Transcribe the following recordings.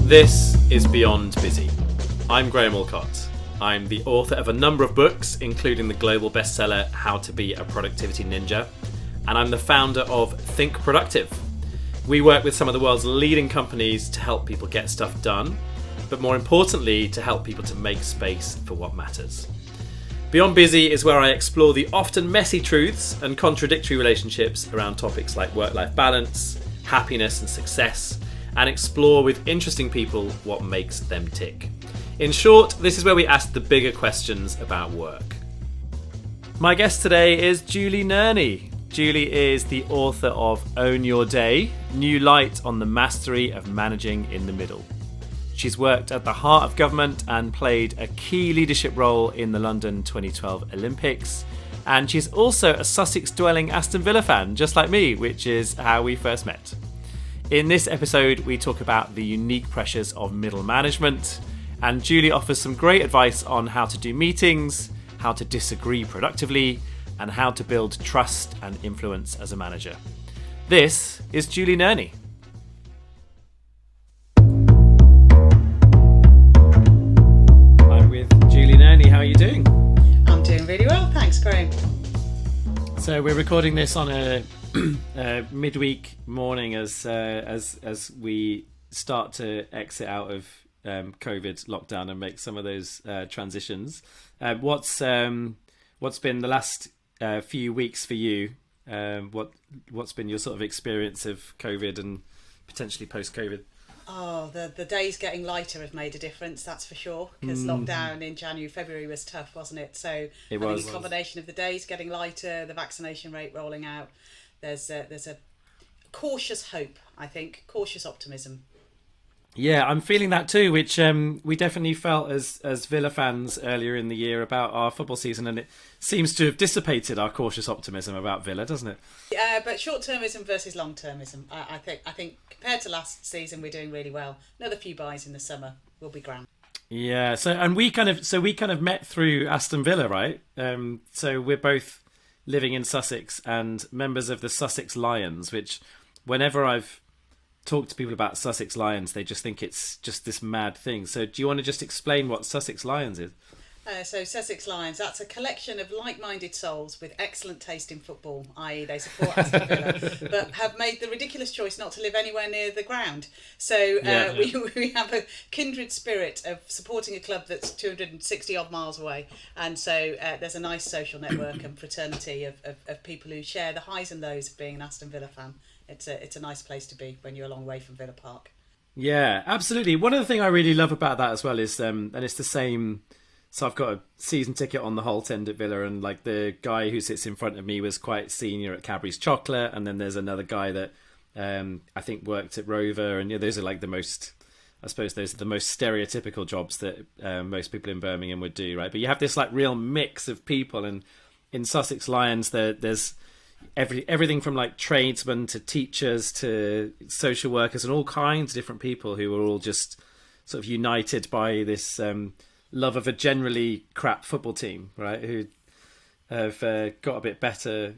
This is Beyond Busy. I'm Graham Allcott. I'm the author of a number of books, including the global bestseller How to Be a Productivity Ninja, and I'm the founder of Think Productive. We work with some of the world's leading companies to help people get stuff done, but more importantly, to help people to make space for what matters. Beyond Busy is where I explore the often messy truths and contradictory relationships around topics like work-life balance, happiness and success, and explore with interesting people what makes them tick. In short, this is where we ask the bigger questions about work. My guest today is Julie Nerney. Julie is the author of Own Your Day, New Light on the Mastery of Managing in the Middle. She's worked at the heart of government and played a key leadership role in the London 2012 Olympics. And she's also a Sussex-dwelling Aston Villa fan, just like me, which is how we first met. In this episode, we talk about the unique pressures of middle management, and Julie offers some great advice on how to do meetings, how to disagree productively, and how to build trust and influence as a manager. This is Julie Nerney. I'm with Julie Nerney. How are you doing? I'm doing really well, thanks, Graham. So we're recording this on a midweek morning as we start to exit out of COVID lockdown and make some of those transitions. What's been the last few weeks for you? What's been your sort of experience of COVID and potentially post-COVID? Oh, the days getting lighter have made a difference, that's for sure, because lockdown in January, February was tough, wasn't it? So I think a combination of the days getting lighter, the vaccination rate rolling out, there's a cautious hope, I think, cautious optimism. Yeah, I'm feeling that too, which we definitely felt as Villa fans earlier in the year about our football season, and it seems to have dissipated our cautious optimism about Villa, doesn't it? Yeah, but short-termism versus long-termism. I think compared to last season, we're doing really well. Another few buys in the summer will be grand. Yeah, so we kind of met through Aston Villa, right? So we're both living in Sussex and members of the Sussex Lions, which whenever I've talk to people about Sussex Lions, they just think it's just this mad thing. So do you want to just explain what Sussex Lions is? So Sussex Lions, that's a collection of like-minded souls with excellent taste in football, i.e. they support Aston Villa, but have made the ridiculous choice not to live anywhere near the ground. So we have a kindred spirit of supporting a club that's 260 odd miles away. And so there's a nice social network and fraternity of people who share the highs and lows of being an Aston Villa fan. It's a nice place to be when you're a long way from Villa Park. Yeah, absolutely. One of the things I really love about that as well is, and it's the same. So I've got a season ticket on the Holt end at Villa, and like the guy who sits in front of me was quite senior at Cadbury's Chocolate, and then there's another guy that I think worked at Rover, and those are like the most. I suppose those are the most stereotypical jobs that most people in Birmingham would do, right? But you have this like real mix of people, and in Sussex Lions, there's everything from like tradesmen to teachers to social workers and all kinds of different people who are all just sort of united by this love of a generally crap football team, right? Who have got a bit better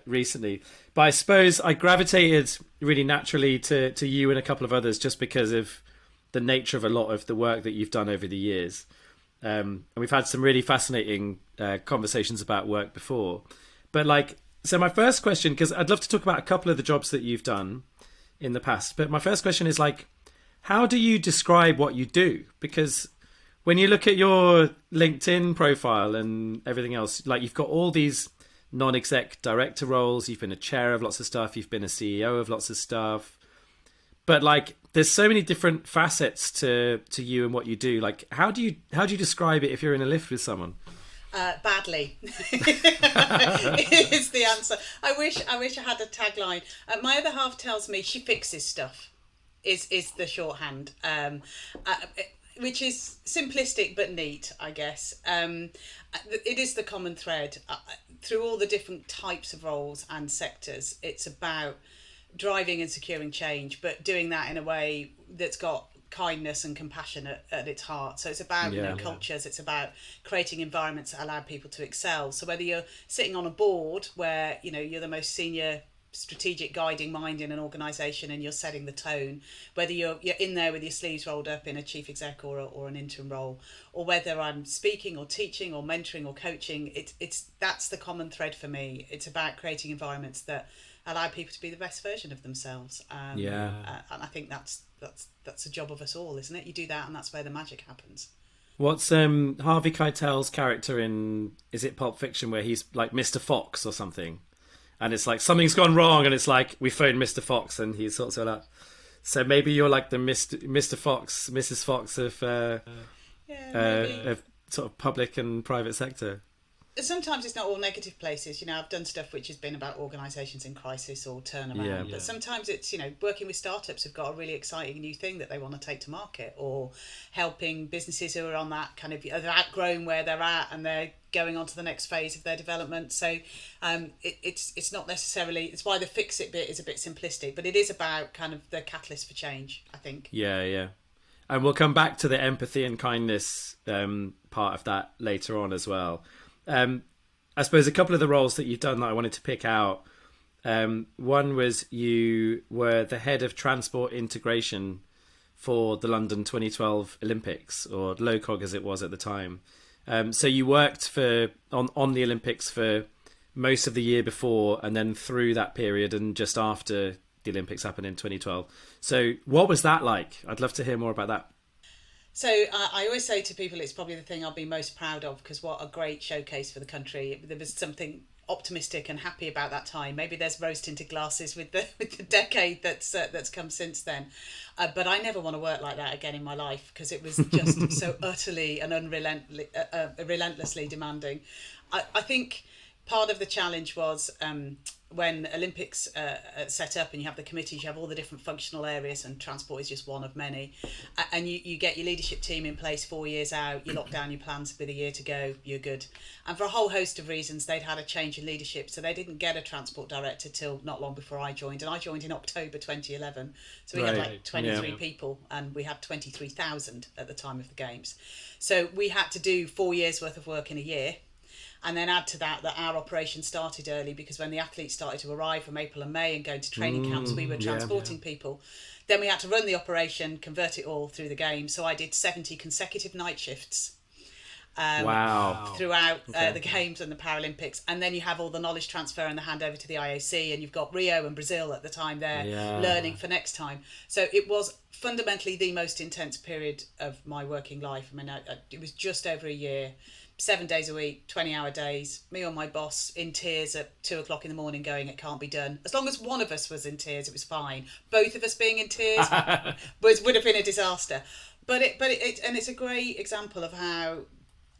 recently. But I suppose I gravitated really naturally to you and a couple of others just because of the nature of a lot of the work that you've done over the years. And we've had some really fascinating conversations about work before. But like, so my first question, because I'd love to talk about a couple of the jobs that you've done in the past, but my first question is like, how do you describe what you do? Because when you look at your LinkedIn profile and everything else, like you've got all these non-exec director roles, you've been a chair of lots of stuff, you've been a CEO of lots of stuff, but like there's so many different facets to you and what you do. Like how do you describe it if you're in a lift with someone? Badly is the answer. I wish I had a tagline. My other half tells me she fixes stuff is the shorthand, which is simplistic but neat, I guess. It is the common thread through all the different types of roles and sectors. It's about driving and securing change, but doing that in a way that's got kindness and compassion at its heart. So it's about cultures, it's about creating environments that allow people to excel. So whether you're sitting on a board where you're the most senior strategic guiding mind in an organisation, and you're setting the tone, whether you're in there with your sleeves rolled up in a chief exec or an interim role, or whether I'm speaking or teaching or mentoring or coaching, that's the common thread for me. It's about creating environments that allow people to be the best version of themselves. And I think that's the job of us all, isn't it? You do that, and that's where the magic happens. What's Harvey Keitel's character in, is it Pulp Fiction, where he's like Mr. Fox or something? And it's like something's gone wrong, and it's like we phoned Mr. Fox, and he sorts it out. So maybe you're like the Mr. Fox, Mrs. Fox of sort of public and private sector. Sometimes it's not all negative places. I've done stuff which has been about organisations in crisis or turnaround. But sometimes it's, working with startups who've got a really exciting new thing that they want to take to market, or helping businesses who are on that kind of, they're outgrown where they're at and they're going on to the next phase of their development. So it's not necessarily, it's why the fix it bit is a bit simplistic, but it is about kind of the catalyst for change, I think. Yeah. And we'll come back to the empathy and kindness part of that later on as well. I suppose a couple of the roles that you've done that I wanted to pick out. One was you were the head of transport integration for the London 2012 Olympics, or LOCOG as it was at the time. So you worked on the Olympics for most of the year before, and then through that period and just after the Olympics happened in 2012. So what was that like? I'd love to hear more about that. So I always say to people, it's probably the thing I'll be most proud of, because what a great showcase for the country. There was something optimistic and happy about that time. Maybe there's rose-tinted glasses with the decade that's come since then. But I never want to work like that again in my life, because it was just so utterly and relentlessly demanding. I think part of the challenge was when Olympics set up and you have the committees, you have all the different functional areas, and transport is just one of many. And you get your leadership team in place 4 years out, you lock down your plans with a year to go, you're good. And for a whole host of reasons, they'd had a change in leadership, so they didn't get a transport director till not long before I joined. And I joined in October 2011. So we had like 23 people, and we had 23,000 at the time of the Games. So we had to do 4 years worth of work in a year. And then add to that our operation started early, because when the athletes started to arrive from April and May and go to training camps, we were transporting people. Then we had to run the operation, convert it all through the game. So I did 70 consecutive night shifts throughout the Games and the Paralympics. And then you have all the knowledge transfer and the handover to the IOC, and you've got Rio and Brazil at the time there learning for next time. So it was fundamentally the most intense period of my working life. I mean, it was just over a year. 7 days a week, 20-hour days, me or my boss in tears at 2 o'clock in the morning going, it can't be done. As long as one of us was in tears, it was fine. Both of us being in tears would have been a disaster. But it's a great example of how,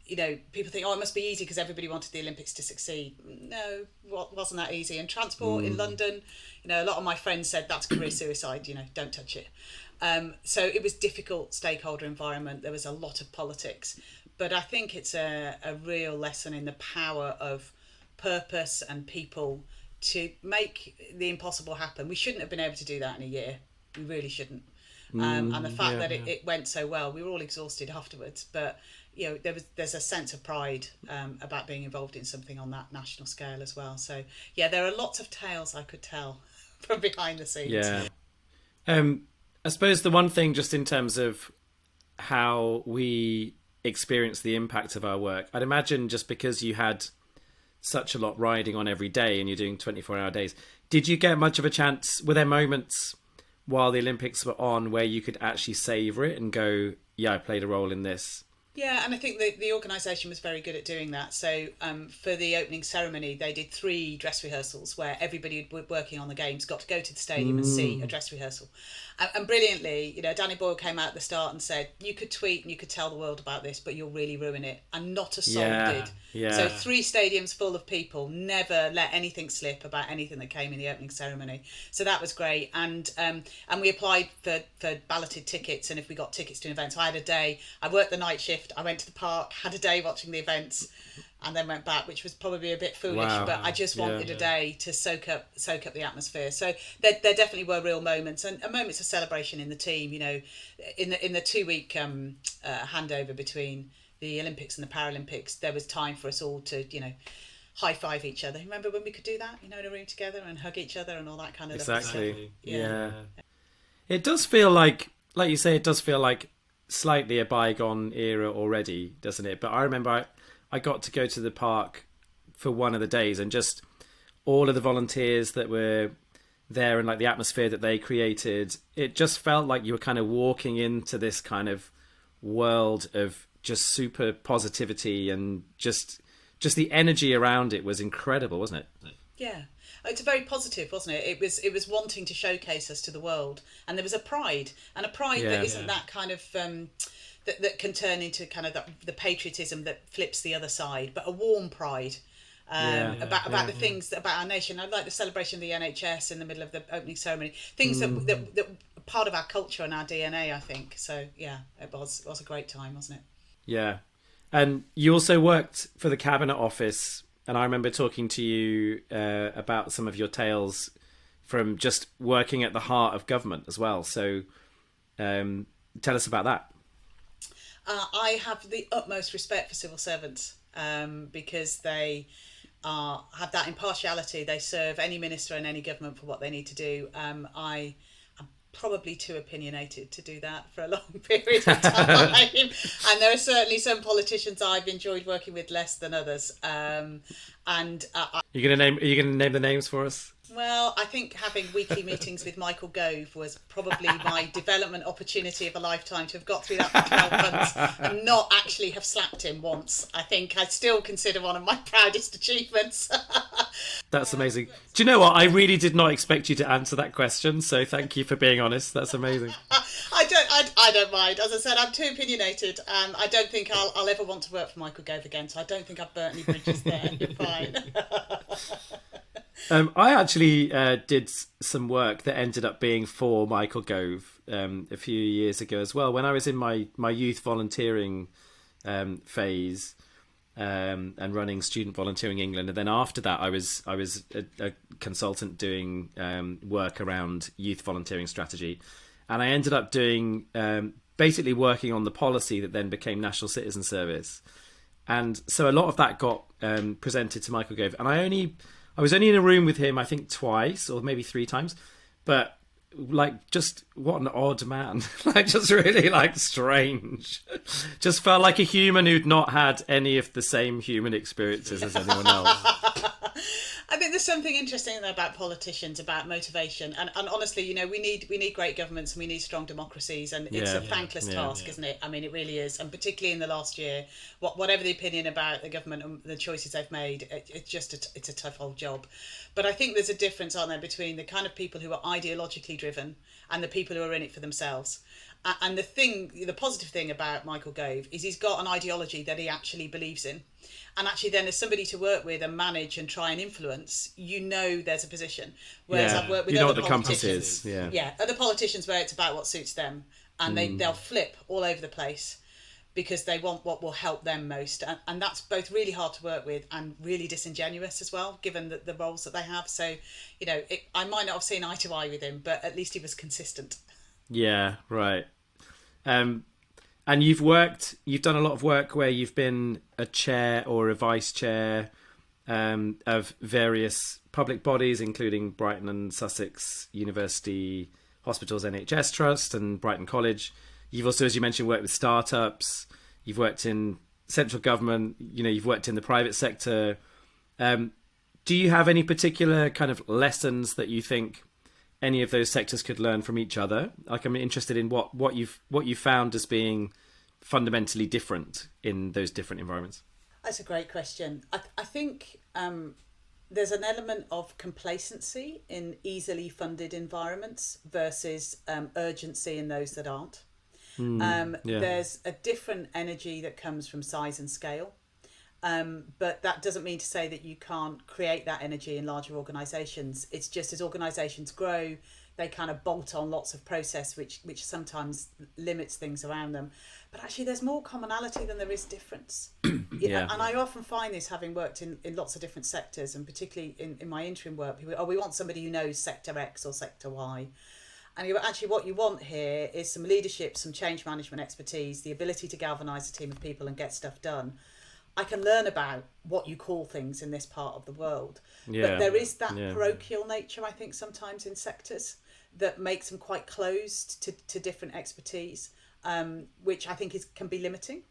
people think, it must be easy because everybody wanted the Olympics to succeed. No, wasn't that easy. And transport in London, a lot of my friends said that's career suicide, don't touch it. So it was difficult stakeholder environment. There was a lot of politics. But I think it's a real lesson in the power of purpose and people to make the impossible happen. We shouldn't have been able to do that in a year. We really shouldn't. And the fact that it went so well, we were all exhausted afterwards. But there's a sense of pride about being involved in something on that national scale as well. So there are lots of tales I could tell from behind the scenes. Yeah. I suppose the one thing, just in terms of how we experience the impact of our work, I'd imagine just because you had such a lot riding on every day and you're doing 24-hour days, did you get much of a chance, were there moments while the Olympics were on where you could actually savour it and go, I played a role in this? Yeah, and I think the organisation was very good at doing that. So for the opening ceremony, they did 3 dress rehearsals where everybody working on the Games got to go to the stadium and see a dress rehearsal. And brilliantly, Danny Boyle came out at the start and said, you could tweet and you could tell the world about this, but you'll really ruin it. And not a soul did. Yeah. So 3 stadiums full of people, never let anything slip about anything that came in the opening ceremony. So that was great. And we applied for balloted tickets, and if we got tickets to an event, so I had a day, I worked the night shift, I went to the park, had a day watching the events, and then went back, which was probably a bit foolish, but I just wanted a day to soak up the atmosphere. So there definitely were real moments and moments of celebration in the team. In the 2-week handover between the Olympics and the Paralympics, there was time for us all to high five each other. Remember when we could do that, in a room together and hug each other and all that kind of Exactly. stuff? Yeah. It does feel like you say, it does feel like slightly a bygone era already, doesn't it? But I remember I got to go to the park for one of the days, and just all of the volunteers that were there and like the atmosphere that they created, it just felt like you were kind of walking into this kind of world of just super positivity, and just the energy around it was incredible, wasn't it? Yeah. It's very positive, wasn't it? It was wanting to showcase us to the world, and there was a pride that isn't that kind of that can turn into kind of the patriotism that flips the other side, but a warm pride about the things about our nation. I like the celebration of the NHS in the middle of the opening ceremony. Things that are part of our culture and our DNA, I think. So yeah, it was a great time, wasn't it? Yeah, and you also worked for the Cabinet Office. And I remember talking to you about some of your tales from just working at the heart of government as well. So tell us about that. I have the utmost respect for civil servants because they have that impartiality. They serve any minister and any government for what they need to do. I am probably too opinionated to do that for a long period of time. And there are certainly some politicians I've enjoyed working with less than others. Are you gonna name the names for us? Well, I think having weekly meetings with Michael Gove was probably my development opportunity of a lifetime, to have got through that for 12 months and not actually have slapped him once. I think I still consider one of my proudest achievements. That's amazing. Do you know what? I really did not expect you to answer that question, so thank you for being honest. That's amazing. I don't mind. As I said, I'm too opinionated. I don't think I'll ever want to work for Michael Gove again, so I don't think I've burnt any bridges there. You're fine. I actually did some work that ended up being for Michael Gove a few years ago as well, when I was in my youth volunteering phase and running Student Volunteering England. And then after that, I was a consultant doing work around youth volunteering strategy. And I ended up doing basically working on the policy that then became National Citizen Service. And so a lot of that got presented to Michael Gove. And I was only in a room with him, I think twice or maybe 3 times, but like, just what an odd man. Like, just really like strange. Just felt like a human who'd not had any of the same human experiences as anyone else. I think there's something interesting about politicians, about motivation, and honestly, we need great governments and we need strong democracies, and it's a thankless task, isn't it? I mean, it really is, and particularly in the last year, whatever the opinion about the government and the choices they've made, it's a tough old job. But I think there's a difference, aren't there, between the kind of people who are ideologically driven and the people who are in it for themselves. And the positive thing about Michael Gove is he's got an ideology that he actually believes in. And actually then as somebody to work with and manage and try and influence, there's a position. Whereas I've worked with other politicians. What the compass is. Yeah, other politicians where it's about what suits them. And they'll flip all over the place because they want what will help them most. And that's both really hard to work with and really disingenuous as well, given the roles that they have. So, I might not have seen eye to eye with him, but at least he was consistent. Yeah, right. And you've done a lot of work where you've been a chair or a vice chair of various public bodies, including Brighton and Sussex University Hospitals NHS Trust and Brighton College. You've also, as you mentioned, worked with startups. You've worked in central government. You've worked in the private sector. Do you have any particular kind of lessons that you think any of those sectors could learn from each other? Like, I'm interested in what you've found as being fundamentally different in those different environments. That's a great question. I think there's an element of complacency in easily funded environments versus urgency in those that aren't. There's a different energy that comes from size and scale. But that doesn't mean to say that you can't create that energy in larger organisations. It's just as organisations grow, they kind of bolt on lots of process, which sometimes limits things around them. But actually, there's more commonality than there is difference. And I often find this, having worked in lots of different sectors, and particularly in my interim work, people, we want somebody who knows sector X or sector Y. And actually what you want here is some leadership, some change management expertise, the ability to galvanise a team of people and get stuff done. I can learn about what you call things in this part of the world. Yeah. But there is that Yeah. parochial nature, I think, sometimes in sectors that makes them quite closed to different expertise, which I think can be limiting.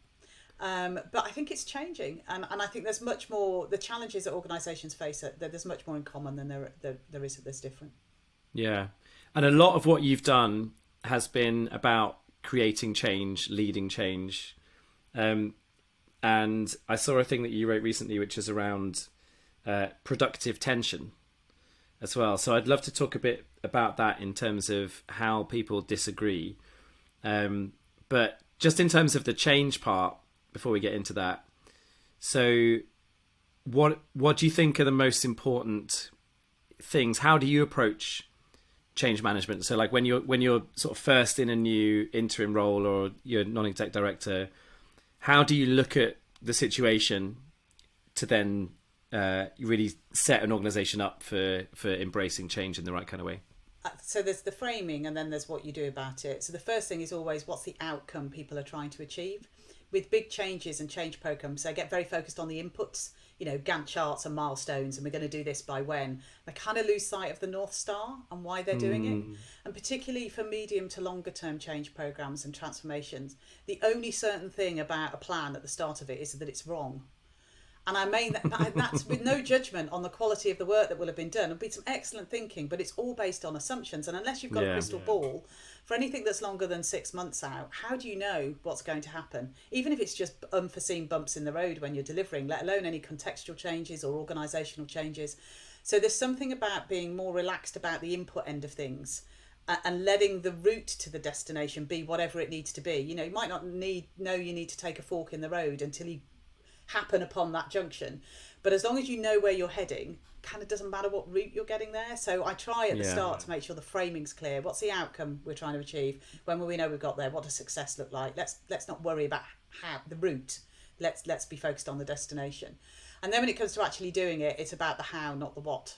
But I think it's changing, and I think there's much more. The challenges that organisations face, there's much more in common than there is that's different. Yeah, and a lot of what you've done has been about creating change, leading change. And I saw a thing that you wrote recently, which is around productive tension as well. So I'd love to talk a bit about that in terms of how people disagree. But just in terms of the change part, before we get into that, so what do you think are the most important things? How do you approach change management? So like when you're sort of first in a new interim role or you're non-exec director, how do you look at the situation to then really set an organisation up for embracing change in the right kind of way? So there's the framing, and then there's what you do about it. So the first thing is always, what's the outcome people are trying to achieve? With big changes and change programs, they get very focused on the inputs, Gantt charts and milestones, and we're going to do this by when. They kind of lose sight of the North Star and why they're doing it. And particularly for medium to longer term change programs and transformations, the only certain thing about a plan at the start of it is that it's wrong. And I mean that's with no judgment on the quality of the work that will have been done. It'll be some excellent thinking, but it's all based on assumptions. And unless you've got a crystal ball for anything that's longer than 6 months out, how do you know what's going to happen? Even if it's just unforeseen bumps in the road when you're delivering, let alone any contextual changes or organisational changes. So there's something about being more relaxed about the input end of things, and letting the route to the destination be whatever it needs to be. You might not know you need to take a fork in the road until you happen upon that junction, but as long as you know where you're heading, kind of doesn't matter what route you're getting there. So I try at the start to make sure the framing's clear. What's the outcome we're trying to achieve? When will we know we've got there? What does success look like? Let's not worry about how the route. Let's be focused on the destination. And then when it comes to actually doing it, it's about the how, not the what.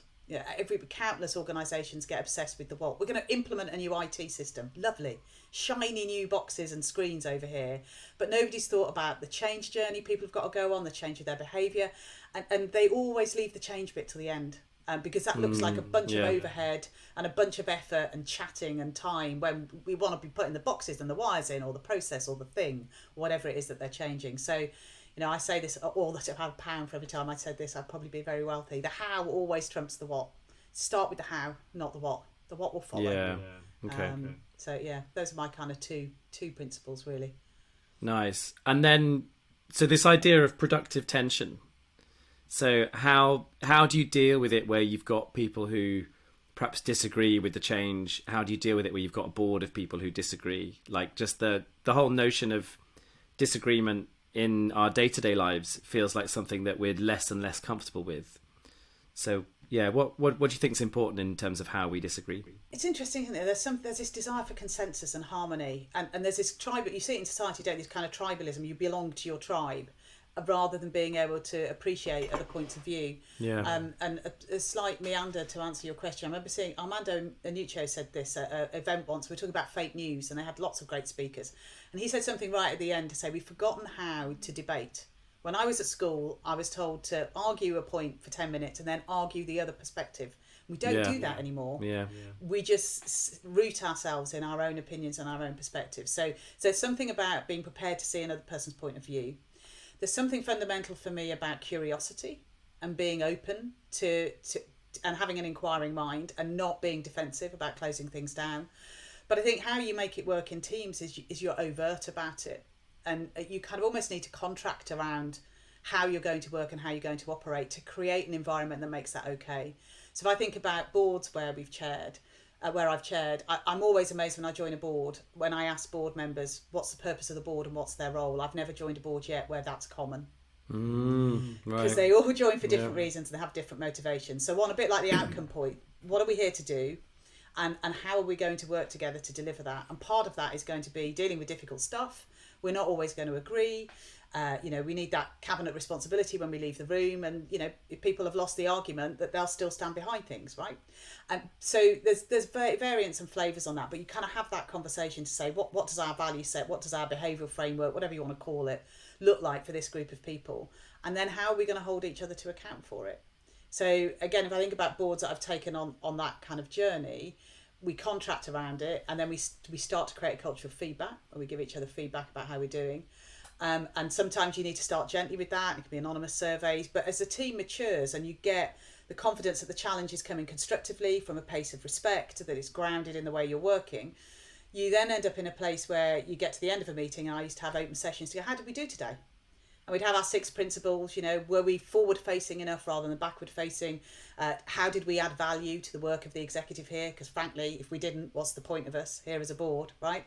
Countless organisations get obsessed with the what. We're going to implement a new IT system. Lovely. Shiny new boxes and screens over here. But nobody's thought about the change journey people have got to go on, the change of their behaviour. And they always leave the change bit till the end. Because that looks like a bunch of overhead and a bunch of effort and chatting and time when we want to be putting the boxes and the wires in, or the process or the thing, whatever it is that they're changing. So I say this all that if I had a pound for every time I said this, I'd probably be very wealthy. The how always trumps the what. Start with the how, not the what. The what will follow. Yeah. Okay. So those are my kind of two principles, really. Nice. And then, so this idea of productive tension. So how do you deal with it where you've got people who perhaps disagree with the change? How do you deal with it where you've got a board of people who disagree? Like just the whole notion of disagreement in our day-to-day lives feels like something that we're less and less comfortable with. So what do you think is important in terms of how we disagree? It's interesting, isn't it? There's this desire for consensus and harmony, and there's this tribal. You see it in society, don't you? This kind of tribalism. You belong to your tribe, rather than being able to appreciate other points of view. And a slight meander to answer your question. I remember seeing Armando Iannuccio said this at an event once. We were talking about fake news, and they had lots of great speakers. And he said something right at the end to say, we've forgotten how to debate. When I was at school, I was told to argue a point for 10 minutes and then argue the other perspective. We don't do that anymore. We just root ourselves in our own opinions and our own perspectives. So there's something about being prepared to see another person's point of view. There's something fundamental for me about curiosity and being open to and having an inquiring mind and not being defensive about closing things down. But I think how you make it work in teams is you're overt about it. And you kind of almost need to contract around how you're going to work and how you're going to operate to create an environment that makes that okay. So if I think about boards where I've chaired, I'm always amazed when I join a board, when I ask board members, what's the purpose of the board and what's their role? I've never joined a board yet where that's common. Because they all join for different reasons and have different motivations. So on a bit like the outcome point, what are we here to do? And how are we going to work together to deliver that? And part of that is going to be dealing with difficult stuff. We're not always going to agree. We need that cabinet responsibility when we leave the room. And, if people have lost the argument, that they'll still stand behind things, right? And so there's variants and flavours on that. But you kind of have that conversation to say, what does our value set, what does our behavioural framework, whatever you want to call it, look like for this group of people? And then how are we going to hold each other to account for it? So again, if I think about boards that I've taken on that kind of journey, we contract around it, and then we start to create a culture of feedback, and we give each other feedback about how we're doing. And sometimes you need to start gently with that. It can be anonymous surveys, but as the team matures and you get the confidence that the challenge is coming constructively from a place of respect, that it's grounded in the way you're working, you then end up in a place where you get to the end of a meeting, and I used to have open sessions to go, how did we do today? And we'd have our 6 principles, were we forward facing enough rather than backward facing? How did we add value to the work of the executive here? Because frankly, if we didn't, what's the point of us here as a board, right?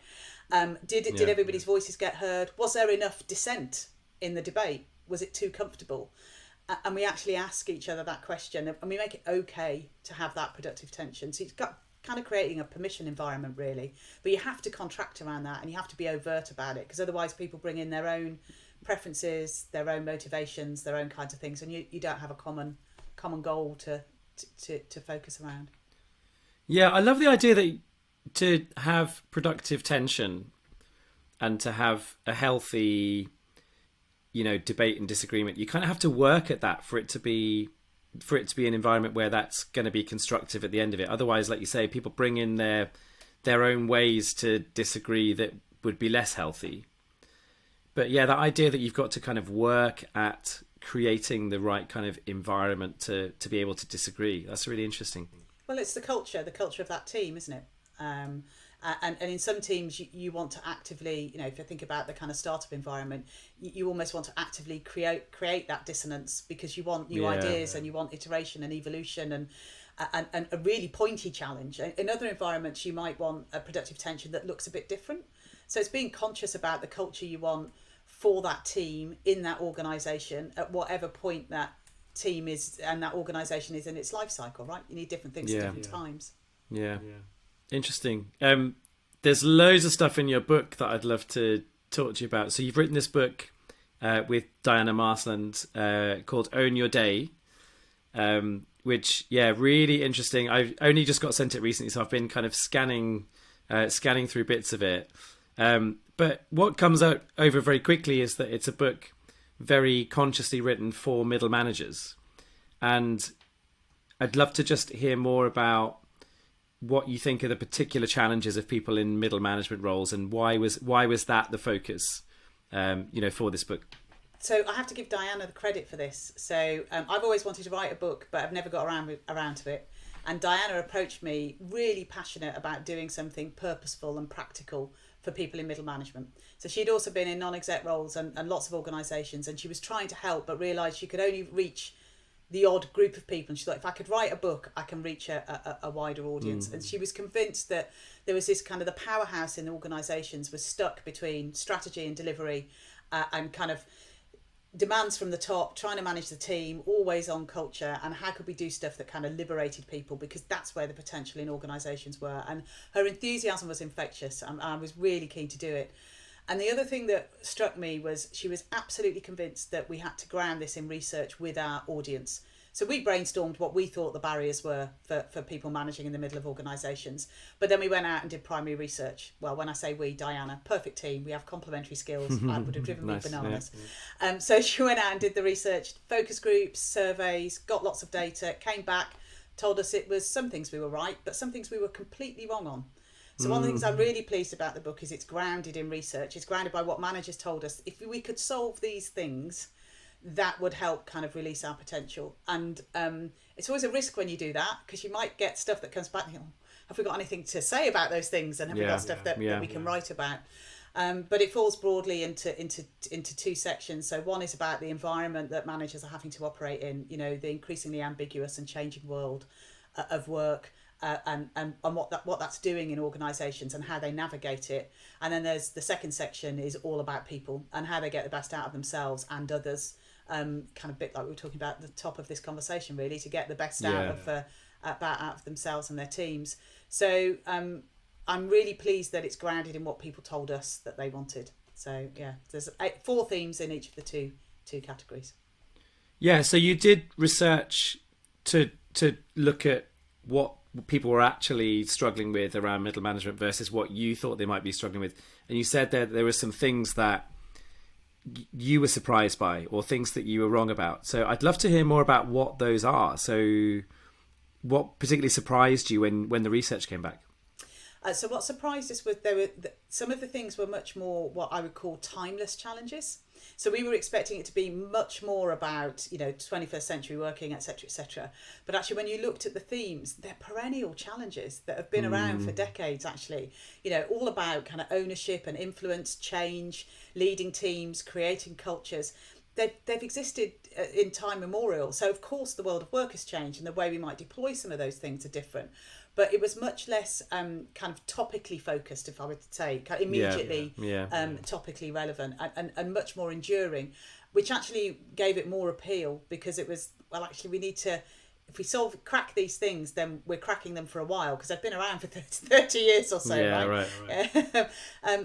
Did everybody's voices get heard? Was there enough dissent in the debate? Was it too comfortable? And we actually ask each other that question, and we make it okay to have that productive tension. So it's got kind of creating a permission environment, really. But you have to contract around that, and you have to be overt about it, because otherwise people bring in their own preferences, their own motivations, their own kinds of things, and you don't have a common goal to focus around. Yeah, I love the idea that to have productive tension and to have a healthy, debate and disagreement, you kind of have to work at that for it to be an environment where that's going to be constructive at the end of it. Otherwise, like you say, people bring in their own ways to disagree that would be less healthy. But yeah, that idea that you've got to kind of work at creating the right kind of environment to be able to disagree, that's really interesting. Well, it's the culture of that team, isn't it? And in some teams, you want to actively, if you think about the kind of startup environment, you almost want to actively create that dissonance, because you want new ideas and you want iteration and evolution and a really pointy challenge. In other environments, you might want a productive tension that looks a bit different. So it's being conscious about the culture you want for that team in that organisation at whatever point that team is and that organisation is in its life cycle, right? You need different things at different times. Yeah. Interesting. There's loads of stuff in your book that I'd love to talk to you about. So you've written this book with Diana Marsland called Own Your Day, which, really interesting. I've only just got sent it recently, so I've been kind of scanning through bits of it. But what comes out over very quickly is that it's a book very consciously written for middle managers. And I'd love to just hear more about what you think are the particular challenges of people in middle management roles, and why was that the focus, for this book? So I have to give Diana the credit for this. So I've always wanted to write a book, but I've never got around to it. And Diana approached me really passionate about doing something purposeful and practical for people in middle management. So she'd also been in non-exec roles and lots of organisations, and she was trying to help, but realised she could only reach the odd group of people. And she thought, if I could write a book, I can reach a wider audience. And she was convinced that there was this kind of, the powerhouse in organisations was stuck between strategy and delivery and kind of demands from the top, trying to manage the team, always on culture, and how could we do stuff that kind of liberated people, because that's where the potential in organisations were. And her enthusiasm was infectious, and I was really keen to do it. And the other thing that struck me was she was absolutely convinced that we had to ground this in research with our audience. So we brainstormed what we thought the barriers were for people managing in the middle of organisations. But then we went out and did primary research. Well, when I say we, Diana, perfect team. We have complementary skills. I would have driven me bananas. Yeah. So she went out and did the research, focus groups, surveys, got lots of data, came back, told us it was some things we were right, but some things we were completely wrong on. So one of the things I'm really pleased about the book is it's grounded in research. It's grounded by what managers told us. If we could solve these things, that would help kind of release our potential. And it's always a risk when you do that, because you might get stuff that comes back and you think, oh, have we got anything to say about those things, and have we got stuff that we can write about? But it falls broadly into two sections. So one is about the environment that managers are having to operate in, the increasingly ambiguous and changing world of work, and what that's doing in organisations and how they navigate it. And then there's the second section is all about people and how they get the best out of themselves and others. Kind of bit like we were talking about at the top of this conversation, really, to get the best out of themselves and their teams. So I'm really pleased that it's grounded in what people told us that they wanted. So there's 4 themes in each of the two categories. Yeah, so you did research to look at what people were actually struggling with around middle management versus what you thought they might be struggling with. And you said that there were some things that you were surprised by, or things that you were wrong about. So I'd love to hear more about what those are. So what particularly surprised you when the research came back? So what surprised us was some of the things were much more what I would call timeless challenges. So we were expecting it to be much more about, 21st century working, etc., etc. But actually, when you looked at the themes, they're perennial challenges that have been around for decades, actually. All about kind of ownership and influence, change, leading teams, creating cultures. They've existed in time immemorial. So, of course, the world of work has changed and the way we might deploy some of those things are different. But it was much less kind of topically focused, if I were to say, kind of immediately topically relevant and much more enduring, which actually gave it more appeal because it was, well, actually, we need to, if we crack these things, then we're cracking them for a while because they've been around for 30 years or so. Yeah, right.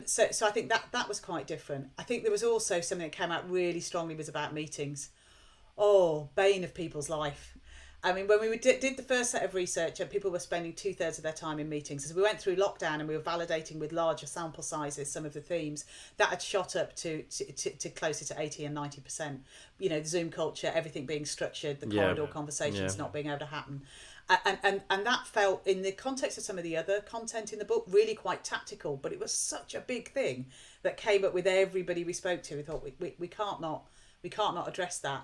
So I think that was quite different. I think there was also something that came out really strongly was about meetings. Oh, bane of people's life. I mean, when we did the first set of research, people were spending 2/3 of their time in meetings. As we went through lockdown and we were validating with larger sample sizes some of the themes, that had shot up to closer to 80 and 90%. The Zoom culture, everything being structured, the corridor conversations not being able to happen. And that felt, in the context of some of the other content in the book, really quite tactical. But it was such a big thing that came up with everybody we spoke to. We thought, we can't not address that.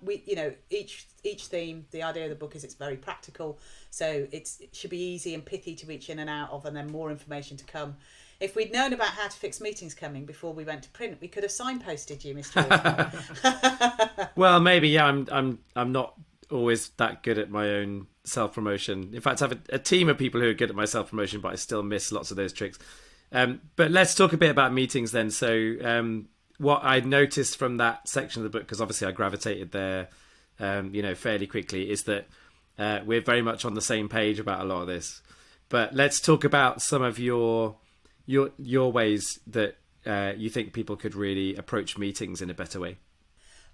We, each theme, the idea of the book is it's very practical, so it should be easy and pithy to reach in and out of, and then more information to come. If we'd known about how to fix meetings coming before we went to print, we could have signposted you, Mr. Wilson. Well, maybe, yeah. I'm not always that good at my own self-promotion. In fact, I have a team of people who are good at my self-promotion, but I still miss lots of those tricks. But let's talk a bit about meetings then. So what I noticed from that section of the book, because obviously I gravitated there, fairly quickly, is that we're very much on the same page about a lot of this. But let's talk about some of your ways that you think people could really approach meetings in a better way.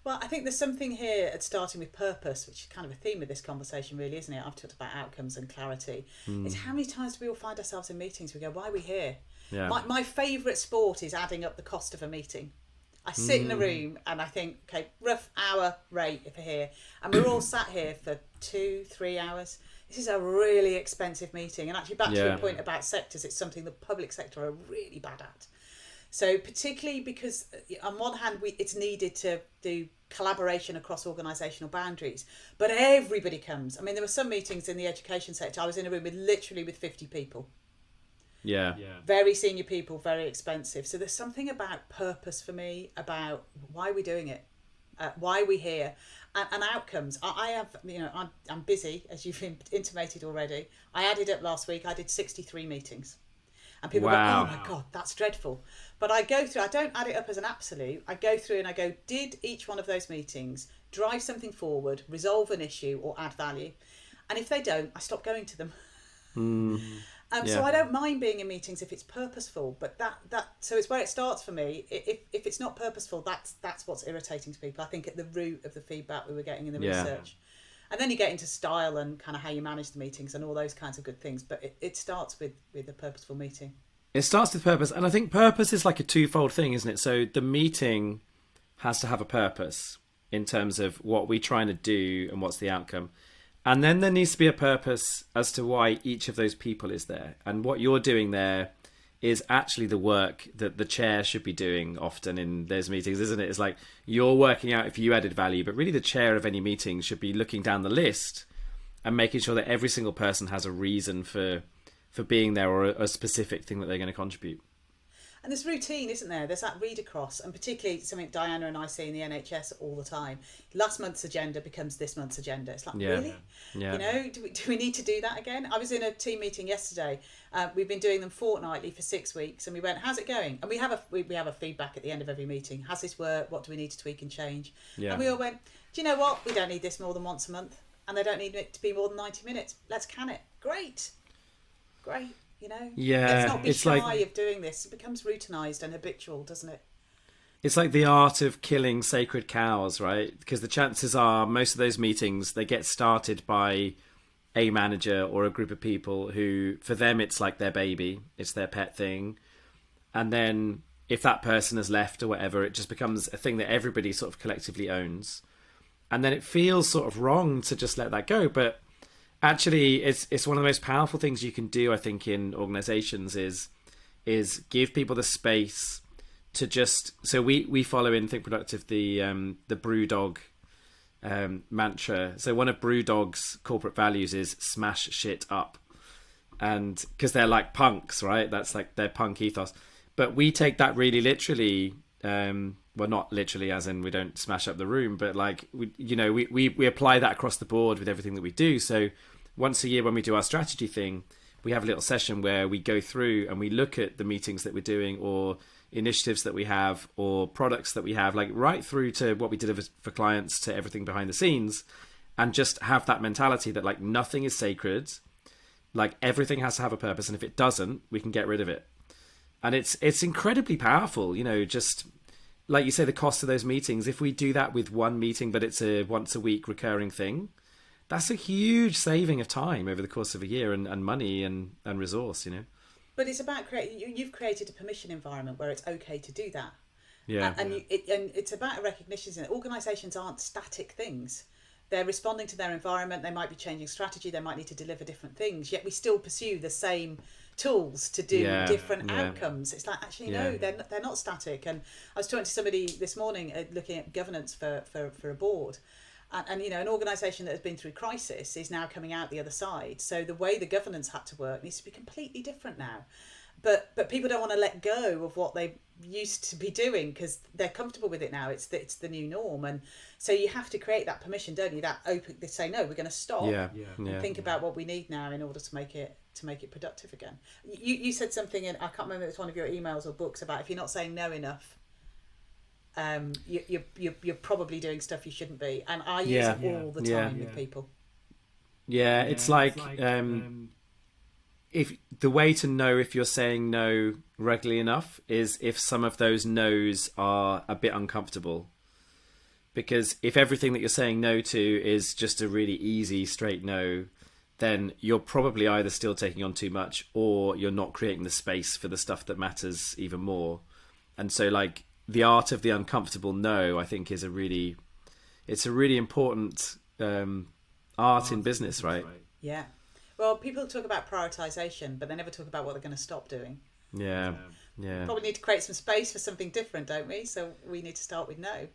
Well, I think there's something here at starting with purpose, which is kind of a theme of this conversation, really, isn't it? I've talked about outcomes and clarity. It's how many times do we all find ourselves in meetings? We go, why are we here? Yeah. My favourite sport is adding up the cost of a meeting. I sit in a room and I think, okay, rough hour rate if we're here. And we're all sat here for 2-3 hours. This is a really expensive meeting. And actually, back to your point about sectors, it's something the public sector are really bad at. So particularly because on one hand, it's needed to do collaboration across organisational boundaries, but everybody comes. I mean, there were some meetings in the education sector. I was in a room with 50 people. Yeah. Very senior people, very expensive. So there's something about purpose for me, about why we're doing it, why we're here, and outcomes. I have, I'm busy, as you've intimated already. I added up last week, I did 63 meetings. And people go, oh my God, that's dreadful. But I go through, I don't add it up as an absolute. I go through and I go, did each one of those meetings drive something forward, resolve an issue, or add value? And if they don't, I stop going to them. So I don't mind being in meetings if it's purposeful, but so it's where it starts for me. If it's not purposeful, that's what's irritating to people. I think at the root of the feedback we were getting in the research. And then you get into style and kind of how you manage the meetings and all those kinds of good things. But it starts with a purposeful meeting. It starts with purpose. And I think purpose is like a twofold thing, isn't it? So the meeting has to have a purpose in terms of what we're trying to do and what's the outcome. And then there needs to be a purpose as to why each of those people is there. And what you're doing there is actually the work that the chair should be doing often in those meetings, isn't it? It's like you're working out if you added value, but really the chair of any meeting should be looking down the list and making sure that every single person has a reason for being there, or a specific thing that they're going to contribute. And there's routine, isn't there? There's that read across, and particularly something Diana and I see in the NHS all the time. Last month's agenda becomes this month's agenda. It's like, really? Yeah. Do we need to do that again? I was in a team meeting yesterday. We've been doing them fortnightly for 6 weeks, and we went, how's it going? And we have a feedback at the end of every meeting. Has this worked? What do we need to tweak and change? Yeah. And we all went, do you know what? We don't need this more than once a month, and they don't need it to be more than 90 minutes. Let's can it. Great. Let's not be shy of doing this. It becomes routinized and habitual, doesn't it? It's like the art of killing sacred cows, right? Because the chances are most of those meetings, they get started by a manager or a group of people who, for them, it's like their baby. It's their pet thing. And then if that person has left or whatever, it just becomes a thing that everybody sort of collectively owns. And then it feels sort of wrong to just let that go. But actually, it's one of the most powerful things you can do, I think, in organizations is give people the space to just... So we follow in Think Productive the Brewdog mantra. So one of Brewdog's corporate values is smash shit up. And because they're like punks, right? That's like their punk ethos. But we take that really literally. Well, not literally as in we don't smash up the room, but like, we apply that across the board with everything that we do. So once a year when we do our strategy thing, we have a little session where we go through and we look at the meetings that we're doing or initiatives that we have or products that we have, like right through to what we deliver for clients to everything behind the scenes, and just have that mentality that like nothing is sacred, like everything has to have a purpose, and if it doesn't, we can get rid of it. And it's incredibly powerful, just like you say, the cost of those meetings. If we do that with one meeting, but it's a once a week recurring thing, that's a huge saving of time over the course of a year, and money and resource, But it's about you've created a permission environment where it's okay to do that. Yeah. And it's about a recognition that organisations aren't static things. They're responding to their environment. They might be changing strategy. They might need to deliver different things. Yet we still pursue the same tools to do different outcomes. It's like, actually, no, they're not static. And I was talking to somebody this morning looking at governance for a board. And an organisation that has been through crisis is now coming out the other side. So the way the governance had to work needs to be completely different now. But people don't want to let go of what they used to be doing because they're comfortable with it now. It's the new norm, and so you have to create that permission, don't you? That open. They say no, we're going to stop and think about what we need now in order to make it productive again. You said something, and I can't remember if it's one of your emails or books, about if you're not saying no enough, you're probably doing stuff you shouldn't be. And I use it all the time with people. Yeah, it's like if the way to know if you're saying no regularly enough is if some of those no's are a bit uncomfortable. Because if everything that you're saying no to is just a really easy, straight no, then you're probably either still taking on too much or you're not creating the space for the stuff that matters even more. And so like the art of the uncomfortable no, I think it's a really important art in business, right? Yeah. Well, people talk about prioritization, but they never talk about what they're going to stop doing. Yeah. Probably need to create some space for something different, don't we? So we need to start with no.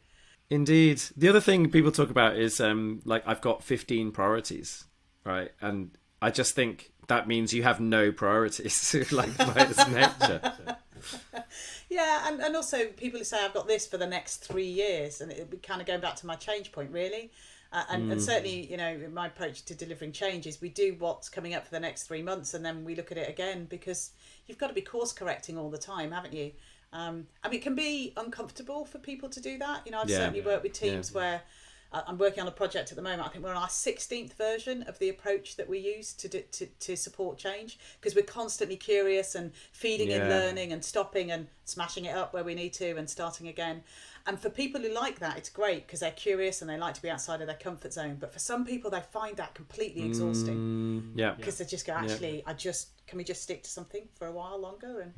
Indeed. The other thing people talk about is like I've got 15 priorities, right? And I just think that means you have no priorities, like by its nature. Yeah, and also people who say I've got this for the next 3 years, and it kind of going back to my change point, really. And certainly, my approach to delivering change is we do what's coming up for the next 3 months, and then we look at it again, because you've got to be course correcting all the time, haven't you? I mean, it can be uncomfortable for people to do that. I've certainly worked with teams where I'm working on a project at the moment. I think we're on our 16th version of the approach that we use to support change, because we're constantly curious and feeding in learning and stopping and smashing it up where we need to and starting again. And for people who like that, it's great because they're curious and they like to be outside of their comfort zone. But for some people, they find that completely exhausting. Because they just go, actually, can we just stick to something for a while longer and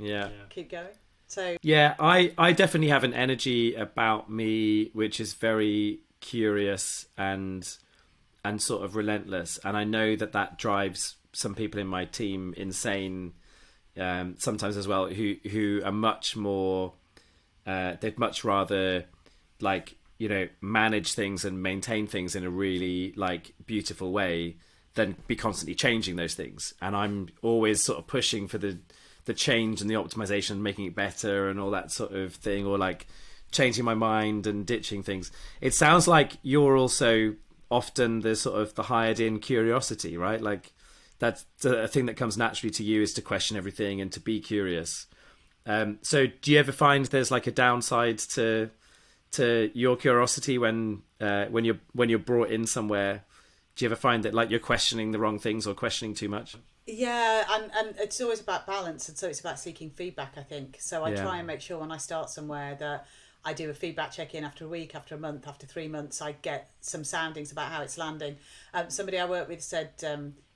keep going? So I definitely have an energy about me which is very curious and sort of relentless, and I know that drives some people in my team insane sometimes as well, who are much more they'd much rather manage things and maintain things in a really beautiful way than be constantly changing those things. And I'm always sort of pushing for the change and the optimization, making it better and all that sort of thing, or changing my mind and ditching things. It sounds like you're also often the sort of the hired in curiosity, right? Like that's a thing that comes naturally to you, is to question everything and to be curious. So do you ever find there's a downside to your curiosity when you're brought in somewhere? Do you ever find that you're questioning the wrong things or questioning too much? Yeah, and it's always about balance, and so it's about seeking feedback, I think. So I try and make sure when I start somewhere that I do a feedback check-in after a week, after a month, after 3 months. I get some soundings about how it's landing. Somebody I work with said,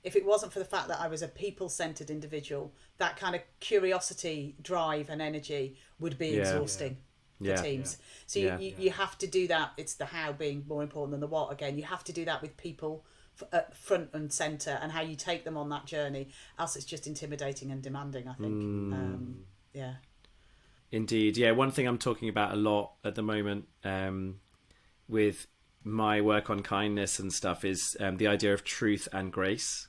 if it wasn't for the fact that I was a people-centered individual, that kind of curiosity, drive and energy would be exhausting for teams. So you have to do that. It's the how being more important than the what again. You have to do that with people at front and centre, and how you take them on that journey, else it's just intimidating and demanding, I think. Indeed. Yeah, one thing I'm talking about a lot at the moment with my work on kindness and stuff is the idea of truth and grace.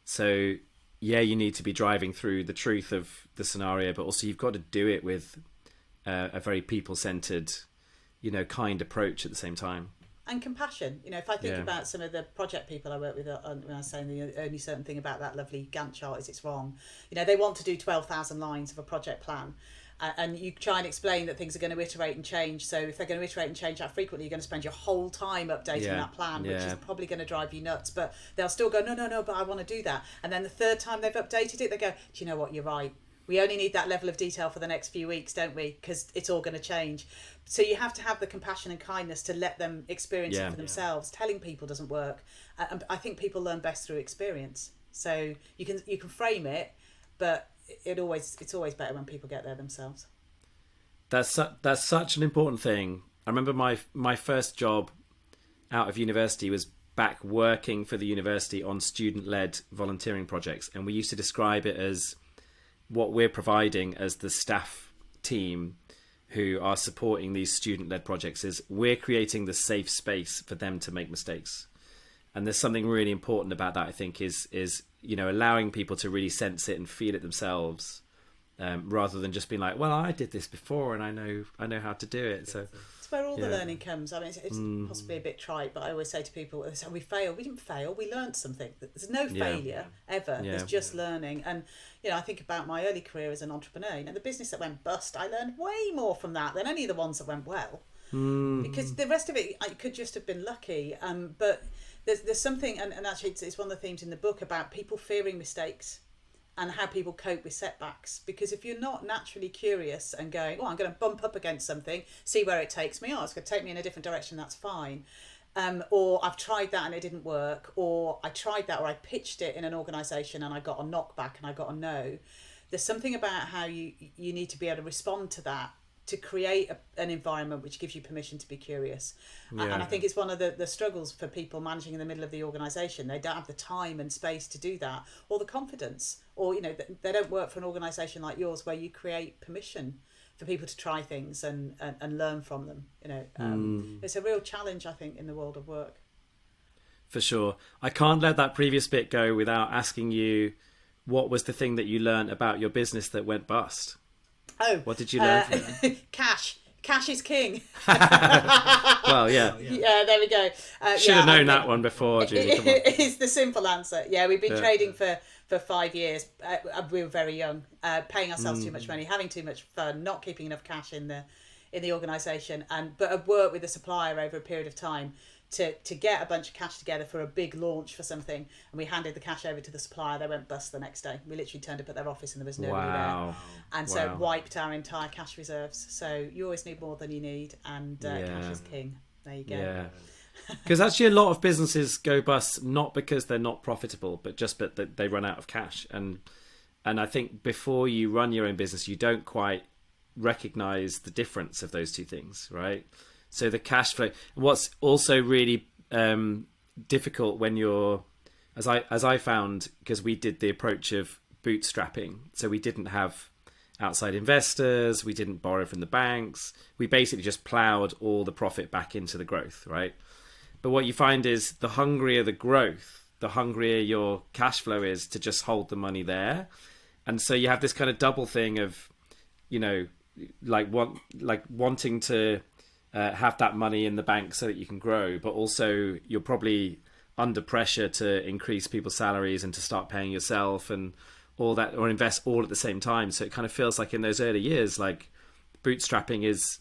So you need to be driving through the truth of the scenario, but also you've got to do it with a very people-centered, kind approach at the same time. And compassion. If I think about some of the project people I work with, when I was saying the only certain thing about that lovely Gantt chart is it's wrong. They want to do 12,000 lines of a project plan. And you try and explain that things are going to iterate and change. So if they're going to iterate and change that frequently, you're going to spend your whole time updating that plan, which is probably going to drive you nuts. But they'll still go, no, but I want to do that. And then the third time they've updated it, they go, do you know what, you're right. We only need that level of detail for the next few weeks, don't we? Because it's all going to change. So you have to have the compassion and kindness to let them experience it for themselves. Telling people doesn't work. I think people learn best through experience. So you can frame it, but it's always better when people get there themselves. That's such an important thing. I remember my first job out of university was back working for the university on student-led volunteering projects, and we used to describe it as what we're providing as the staff team who are supporting these student-led projects is we're creating the safe space for them to make mistakes. And there's something really important about that, I think, is allowing people to really sense it and feel it themselves, rather than just being like, well, I did this before and I know how to do it. So it's where all the learning comes. I mean, it's possibly a bit trite, but I always say to people, we failed. We didn't fail. We learned something. There's no failure ever. There's just learning. And I think about my early career as an entrepreneur. The business that went bust, I learned way more from that than any of the ones that went well, because the rest of it I could just have been lucky. But there's something, and actually it's one of the themes in the book about people fearing mistakes and how people cope with setbacks. Because if you're not naturally curious and going, I'm going to bump up against something, see where it takes me, it's going to take me in a different direction, that's fine. Or I've tried that and it didn't work, or I tried that, or I pitched it in an organisation and I got a knockback and I got a no. There's something about how you need to be able to respond to that, to create an environment which gives you permission to be curious. And I think it's one of the struggles for people managing in the middle of the organisation. They don't have the time and space to do that, or the confidence, or they don't work for an organisation like yours where you create permission for people to try things and learn from them. It's a real challenge, I think, in the world of work. For sure. I can't let that previous bit go without asking you, what was the thing that you learned about your business that went bust? What did you learn from that? Cash is king. Well, yeah. Yeah, there we go. Should have known that one before, Julie. Come on. It's the simple answer. Yeah, we've been trading for 5 years. We were very young, paying ourselves too much money, having too much fun, not keeping enough cash in the organisation, but I've worked with a supplier over a period of time to get a bunch of cash together for a big launch for something, and we handed the cash over to the supplier. They went bust the next day. We literally turned up at their office and there was nobody there, and so it wiped our entire cash reserves. So you always need more than you need, and cash is king. There you go. Yeah. Because actually a lot of businesses go bust not because they're not profitable, but just that they run out of cash. And I think before you run your own business, you don't quite recognize the difference of those two things, right? So the cash flow. What's also really difficult when you're, as I found, because we did the approach of bootstrapping. So we didn't have outside investors, we didn't borrow from the banks. We basically just ploughed all the profit back into the growth, right? But what you find is the hungrier the growth, the hungrier your cash flow is to just hold the money there. And so you have this kind of double thing of, wanting to have that money in the bank so that you can grow, but also you're probably under pressure to increase people's salaries and to start paying yourself and all that, or invest all at the same time. So it kind of feels like in those early years, like bootstrapping is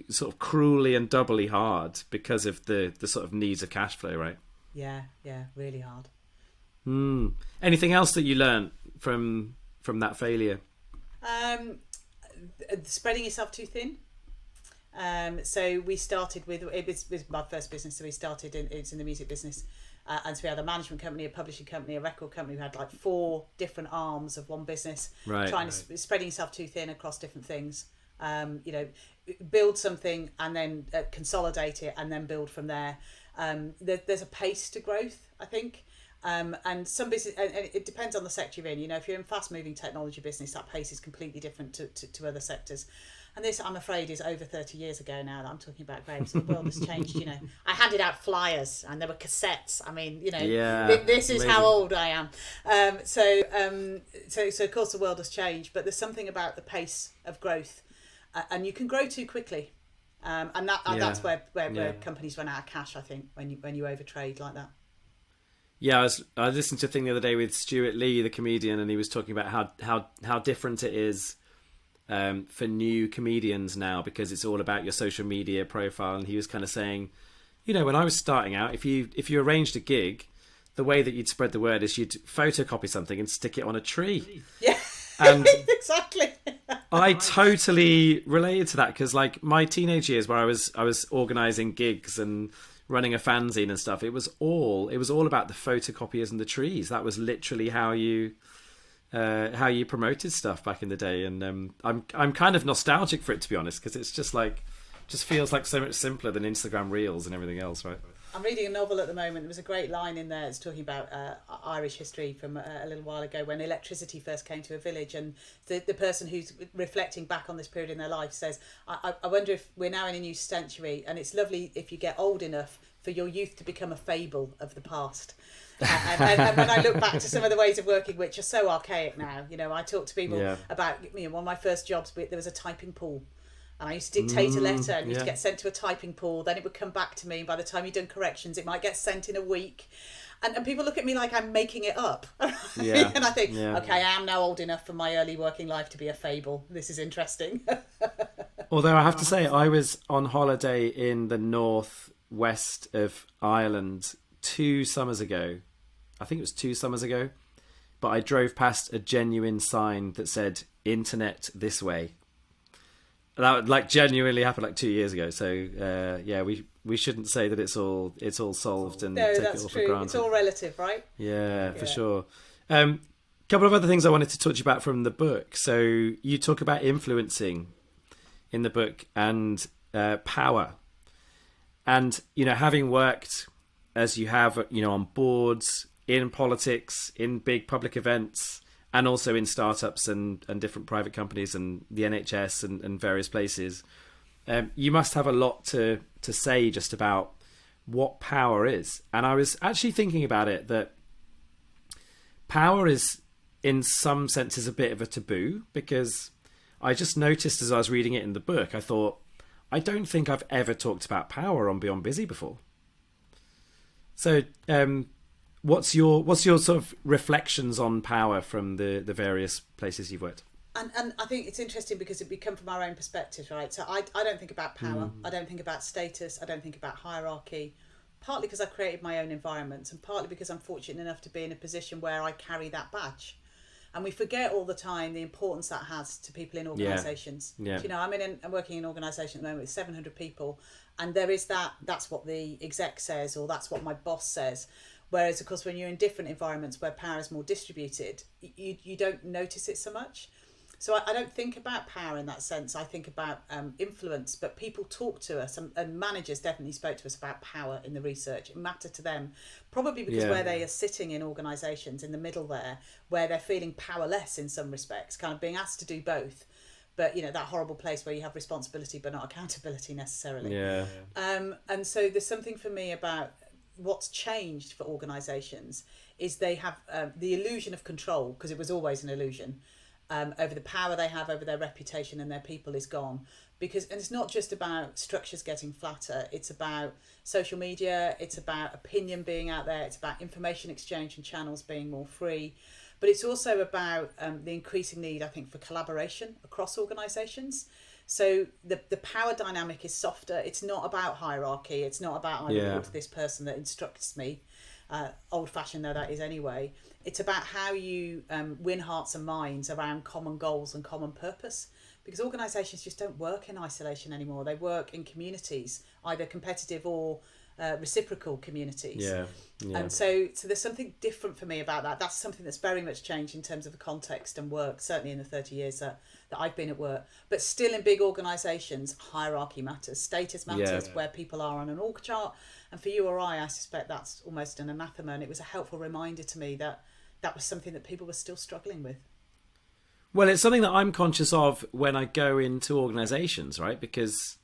sort of cruelly and doubly hard because of the sort of needs of cash flow, right? Yeah, really hard. Anything else that you learned from that failure? Spreading yourself too thin. So we started with, it was my first business, so we started it's in the music business. And so we had a management company, a publishing company, a record company. We had like 4 different arms of one business, to spreading yourself too thin across different things. Build something and then consolidate it and then build from there. There's a pace to growth, I think. And some business, and it depends on the sector you're in. You know, if you're in fast-moving technology business, that pace is completely different to other sectors. And this, I'm afraid, is over 30 years ago now that I'm talking about, Graham. So the world has changed, you know. I handed out flyers and there were cassettes. I mean, you know, this is how old I am. So of course the world has changed, but there's something about the pace of growth, and you can grow too quickly. And that's where companies run out of cash, I think, when you overtrade like that. Yeah, I listened to a thing the other day with Stuart Lee, the comedian, and he was talking about how different it is for new comedians now, because it's all about your social media profile. And he was kind of saying, you know, when I was starting out, if you arranged a gig, the way that you'd spread the word is you'd photocopy something and stick it on a tree. Yeah, and exactly. I totally related to that, because like my teenage years where I was organising gigs and running a fanzine and stuff, it was all about the photocopiers and the trees. That was literally how you promoted stuff back in the day. And I'm kind of nostalgic for it, to be honest, because it's just feels like so much simpler than Instagram Reels and everything else, right? I'm reading a novel at the moment. There was a great line in there. It's talking about Irish history from a little while ago when electricity first came to a village, and the person who's reflecting back on this period in their life says, I wonder if we're now in a new century, and it's lovely if you get old enough for your youth to become a fable of the past. And when I look back to some of the ways of working, which are so archaic now, you know, I talk to people about, you know, one of my first jobs, there was a typing pool. And I used to dictate a letter and used to get sent to a typing pool. Then it would come back to me. By the time you'd done corrections, it might get sent in a week. And people look at me like I'm making it up. Yeah. And I think, okay, I am now old enough for my early working life to be a fable. This is interesting. Although I have to say, I was on holiday in the northwest of Ireland 2 summers ago. I think it was 2 summers ago. But I drove past a genuine sign that said, "Internet this way." That like genuinely happened like 2 years ago. So we shouldn't say that it's all solved and take it all for granted. It's all relative, right? Yeah, for sure. Couple of other things I wanted to talk to you about from the book. So you talk about influencing in the book and power, and you know, having worked as you have, you know, on boards, in politics, in big public events, and also in startups and different private companies and the NHS and various places, you must have a lot to say just about what power is. And I was actually thinking about it, that power is, in some senses, a bit of a taboo, because I just noticed as I was reading it in the book, I thought, I don't think I've ever talked about power on Beyond Busy before. So, what's your sort of reflections on power from the various places you've worked? And I think it's interesting because we come from our own perspectives, right? So I don't think about power. I don't think about status. I don't think about hierarchy. Partly because I created my own environments, and partly because I'm fortunate enough to be in a position where I carry that badge. And we forget all the time the importance that has to people in organisations. Yeah. You know, I'm working in an organisation at the moment with 700 people, and there is that's what the exec says, or that's what my boss says. Whereas, of course, when you're in different environments where power is more distributed, you don't notice it so much. So I don't think about power in that sense. I think about influence, but people talk to us, and managers definitely spoke to us about power in the research. It mattered to them, probably because where they are sitting in organisations in the middle there, where they're feeling powerless in some respects, kind of being asked to do both. But, you know, that horrible place where you have responsibility but not accountability necessarily. Yeah. And so there's something for me about what's changed for organisations is they have the illusion of control, because it was always an illusion, over the power they have over their reputation and their people is gone. And it's not just about structures getting flatter, it's about social media, it's about opinion being out there, it's about information exchange and channels being more free. But it's also about the increasing need, I think, for collaboration across organisations. So the power dynamic is softer. It's not about hierarchy. It's not about I report to this person that instructs me, old-fashioned though that is anyway. It's about how you win hearts and minds around common goals and common purpose. because organisations just don't work in isolation anymore. They work in communities, either competitive or reciprocal communities. And so there's something different for me about that. That's something that's very much changed in terms of the context and work, certainly in the 30 years that I've been at work. But still, in big organisations, hierarchy matters, status matters, where people are on an org chart. And for you or I suspect that's almost an anathema. And it was a helpful reminder to me that that was something that people were still struggling with. Well, it's something that I'm conscious of when I go into organisations, right? Because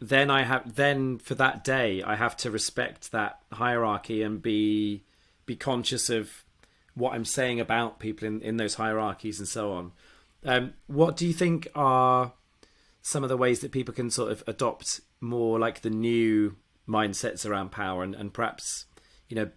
then for that day, I have to respect that hierarchy and be conscious of what I'm saying about people in those hierarchies and so on. What do you think are some of the ways that people can sort of adopt more like the new mindsets around power and perhaps,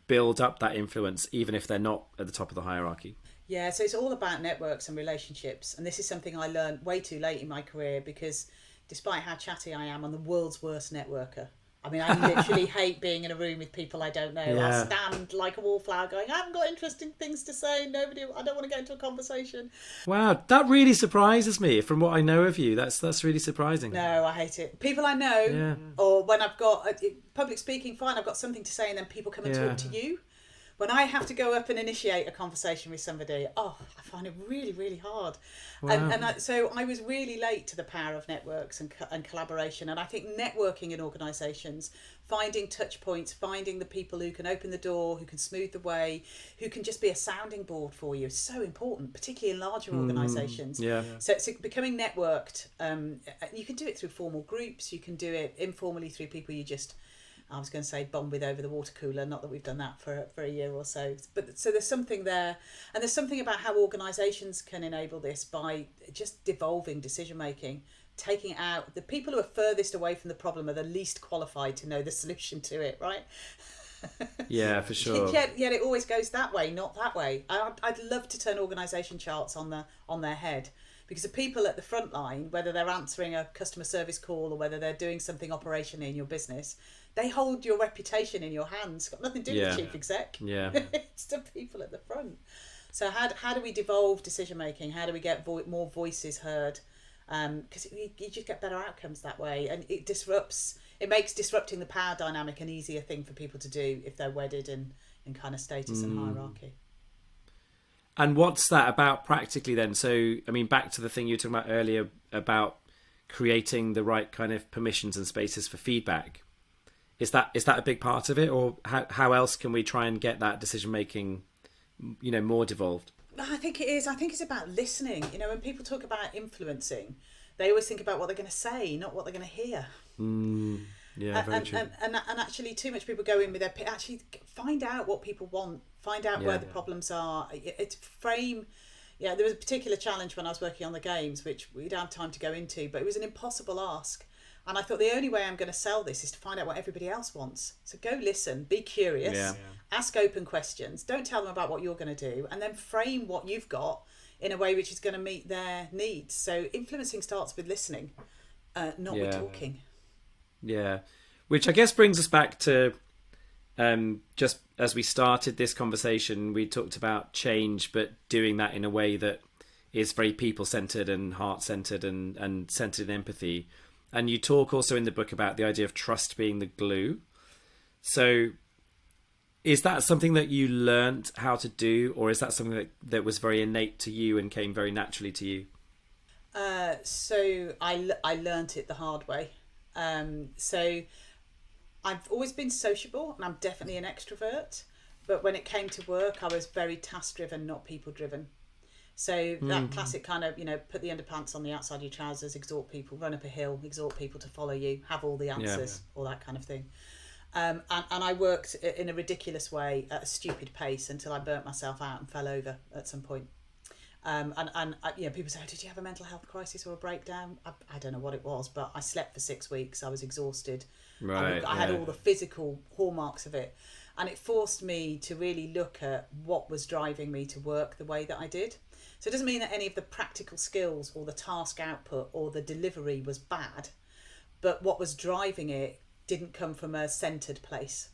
build up that influence, even if they're not at the top of the hierarchy? Yeah, so it's all about networks and relationships. And this is something I learned way too late in my career, because despite how chatty I am, I'm the world's worst networker. I mean, I literally hate being in a room with people I don't know. Yeah. I stand like a wallflower going, I haven't got interesting things to say. I don't want to get into a conversation. Wow, that really surprises me. From what I know of you, that's really surprising. No, I hate it. People I know, or when I've got public speaking, fine, I've got something to say, and then people come and talk to you. When I have to go up and initiate a conversation with somebody, I find it really, really hard. Wow. So I was really late to the power of networks and collaboration. And I think networking in organisations, finding touch points, finding the people who can open the door, who can smooth the way, who can just be a sounding board for you is so important, particularly in larger organisations. So it's becoming networked. You can do it through formal groups. You can do it informally through people you just... I was going to say bond with over the water cooler, not that we've done that for a year or so. But so there's something there. And there's something about how organisations can enable this by just devolving decision-making, taking it out. The people who are furthest away from the problem are the least qualified to know the solution to it, right? Yeah, for sure. Yet it always goes that way, not that way. I'd love to turn organisation charts on their head. Because the people at the front line, whether they're answering a customer service call or whether they're doing something operationally in your business, they hold your reputation in your hands. It's got nothing to do with the chief exec. Yeah. It's the people at the front. So how do we devolve decision making? How do we get more voices heard? Because you just get better outcomes that way, and it makes disrupting the power dynamic an easier thing for people to do if they're wedded in kind of status and hierarchy. And what's that about practically then? So, I mean, back to the thing you were talking about earlier about creating the right kind of permissions and spaces for feedback. Is that a big part of it, or how else can we try and get that decision making, more devolved? I think it is. I think it's about listening. When people talk about influencing, they always think about what they're going to say, not what they're going to hear. Yeah, very true. And actually, too much people go in with their... Actually, find out what people want. Find out where the problems are. It's frame... Yeah, there was a particular challenge when I was working on the games, which we don't have time to go into, but it was an impossible ask. And I thought the only way I'm going to sell this is to find out what everybody else wants. So go listen, be curious, ask open questions, don't tell them about what you're going to do, and then frame what you've got in a way which is going to meet their needs. So influencing starts with listening, not with talking. Yeah, which I guess brings us back to just as we started this conversation, we talked about change, but doing that in a way that is very people-centered and heart-centered and centered in empathy. And you talk also in the book about the idea of trust being the glue. So is that something that you learned how to do, or is that something that was very innate to you and came very naturally to you? So I learned it the hard way. So I've always been sociable, and I'm definitely an extrovert. But when it came to work, I was very task-driven, not people-driven. So that classic kind of, put the underpants on the outside of your trousers, exhort people, run up a hill, exhort people to follow you, have all the answers, all that kind of thing. And I worked in a ridiculous way at a stupid pace until I burnt myself out and fell over at some point. People say, did you have a mental health crisis or a breakdown? I don't know what it was, but I slept for 6 weeks. I was exhausted. Right. I had all the physical hallmarks of it. And it forced me to really look at what was driving me to work the way that I did. So it doesn't mean that any of the practical skills or the task output or the delivery was bad, but what was driving it didn't come from a centred place.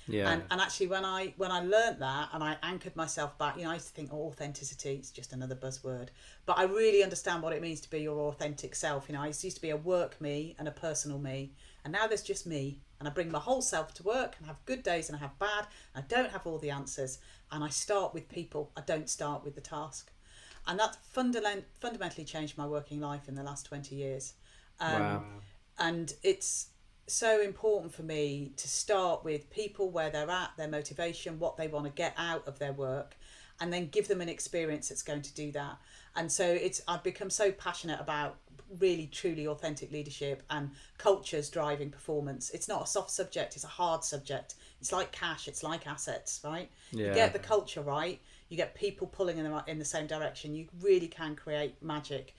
Yeah. And actually, when I learned that and I anchored myself back, I used to think, oh, authenticity is just another buzzword, but I really understand what it means to be your authentic self. I used to be a work me and a personal me, and now there's just me, and I bring my whole self to work and have good days and I have bad. And I don't have all the answers, and I start with people. I don't start with the task, and that fundamentally changed my working life in the last 20 years. Wow. And it's so important for me to start with people, where they're at, their motivation, what they want to get out of their work, and then give them an experience that's going to do that. And so I've become so passionate about really truly authentic leadership and cultures driving performance. It's not a soft subject, it's a hard subject. It's like cash, it's like assets, right? Yeah. You get the culture right, you get people pulling in the same direction, you really can create magic.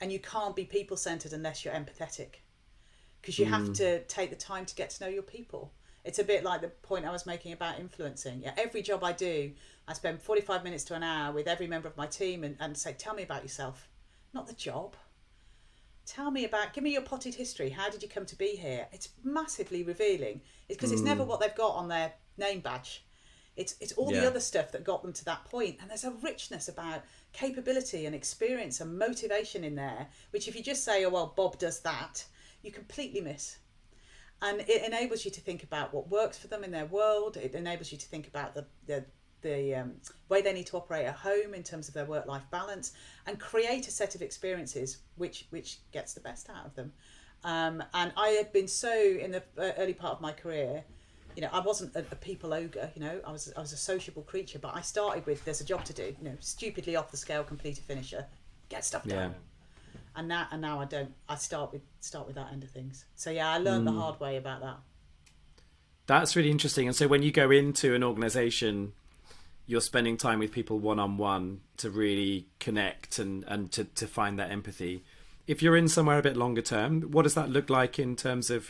And you can't be people-centered unless you're empathetic, because you have to take the time to get to know your people. It's a bit like the point I was making about influencing. Yeah, every job I do, I spend 45 minutes to an hour with every member of my team and say, tell me about yourself. Not the job. Give me your potted history. How did you come to be here? It's massively revealing. It's because it's never what they've got on their name badge. It's all the other stuff that got them to that point. And there's a richness about capability and experience and motivation in there, which if you just say, oh, well, Bob does that, you completely miss. And it enables you to think about what works for them in their world. It enables you to think about the way they need to operate at home in terms of their work-life balance, and create a set of experiences which gets the best out of them. And I had been so, in the early part of my career, I wasn't a people ogre, I was a sociable creature, but I started with, there's a job to do, stupidly off the scale, completer finisher, get stuff done. And now I don't. I start with that end of things. So I learned the hard way about that. That's really interesting. And so when you go into an organization, you're spending time with people one-on-one to really connect and to find that empathy. If you're in somewhere a bit longer term, what does that look like in terms of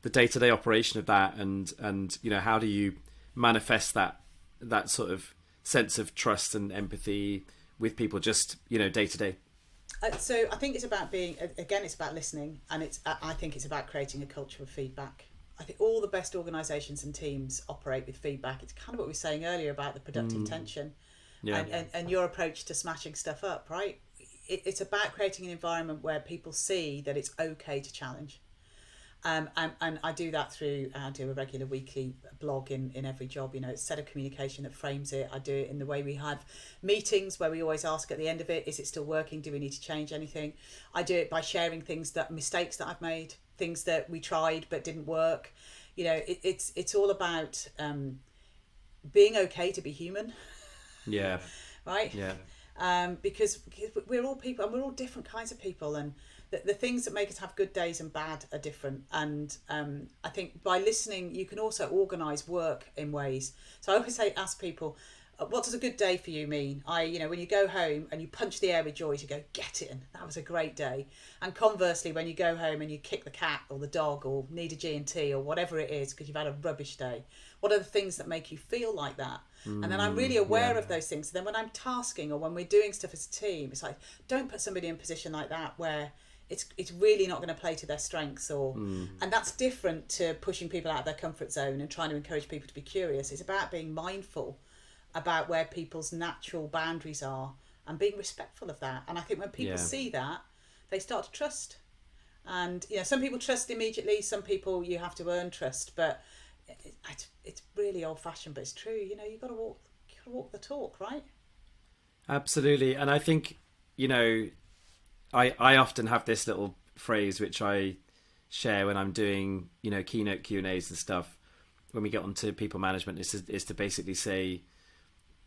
the day-to-day operation of that, and how do you manifest that sort of sense of trust and empathy with people just day to day? So I think it's about it's about listening, and I think it's about creating a culture of feedback. I think all the best organisations and teams operate with feedback. It's kind of what we were saying earlier about the productive tension, and your approach to smashing stuff up, right? It's about creating an environment where people see that it's okay to challenge. And I do that through, I do a regular weekly blog in every job, it's a set of communication that frames it. I do it in the way we have meetings where we always ask at the end of it, is it still working? Do we need to change anything? I do it by sharing mistakes that I've made, things that we tried but didn't work. It's all about being okay to be human. Yeah. Right? Yeah. Because we're all people, and we're all different kinds of people, and the things that make us have good days and bad are different. And I think by listening, you can also organise work in ways. So I always ask people, what does a good day for you mean? When you go home and you punch the air with joy, you go, get in, that was a great day. And conversely, when you go home and you kick the cat or the dog or need a G&T or whatever it is because you've had a rubbish day, what are the things that make you feel like that? And then I'm really aware of those things. So then when I'm tasking or when we're doing stuff as a team, it's like, don't put somebody in a position like that where it's really not going to play to their strengths, and that's different to pushing people out of their comfort zone and trying to encourage people to be curious. It's about being mindful about where people's natural boundaries are and being respectful of that. And I think when people see that, they start to trust. And some people trust immediately, some people you have to earn trust, but it's really old-fashioned, but it's true. You've got to walk the talk, right? Absolutely. And I think I often have this little phrase which I share when I'm doing keynote Q&As and stuff. When we get onto people management, is to basically say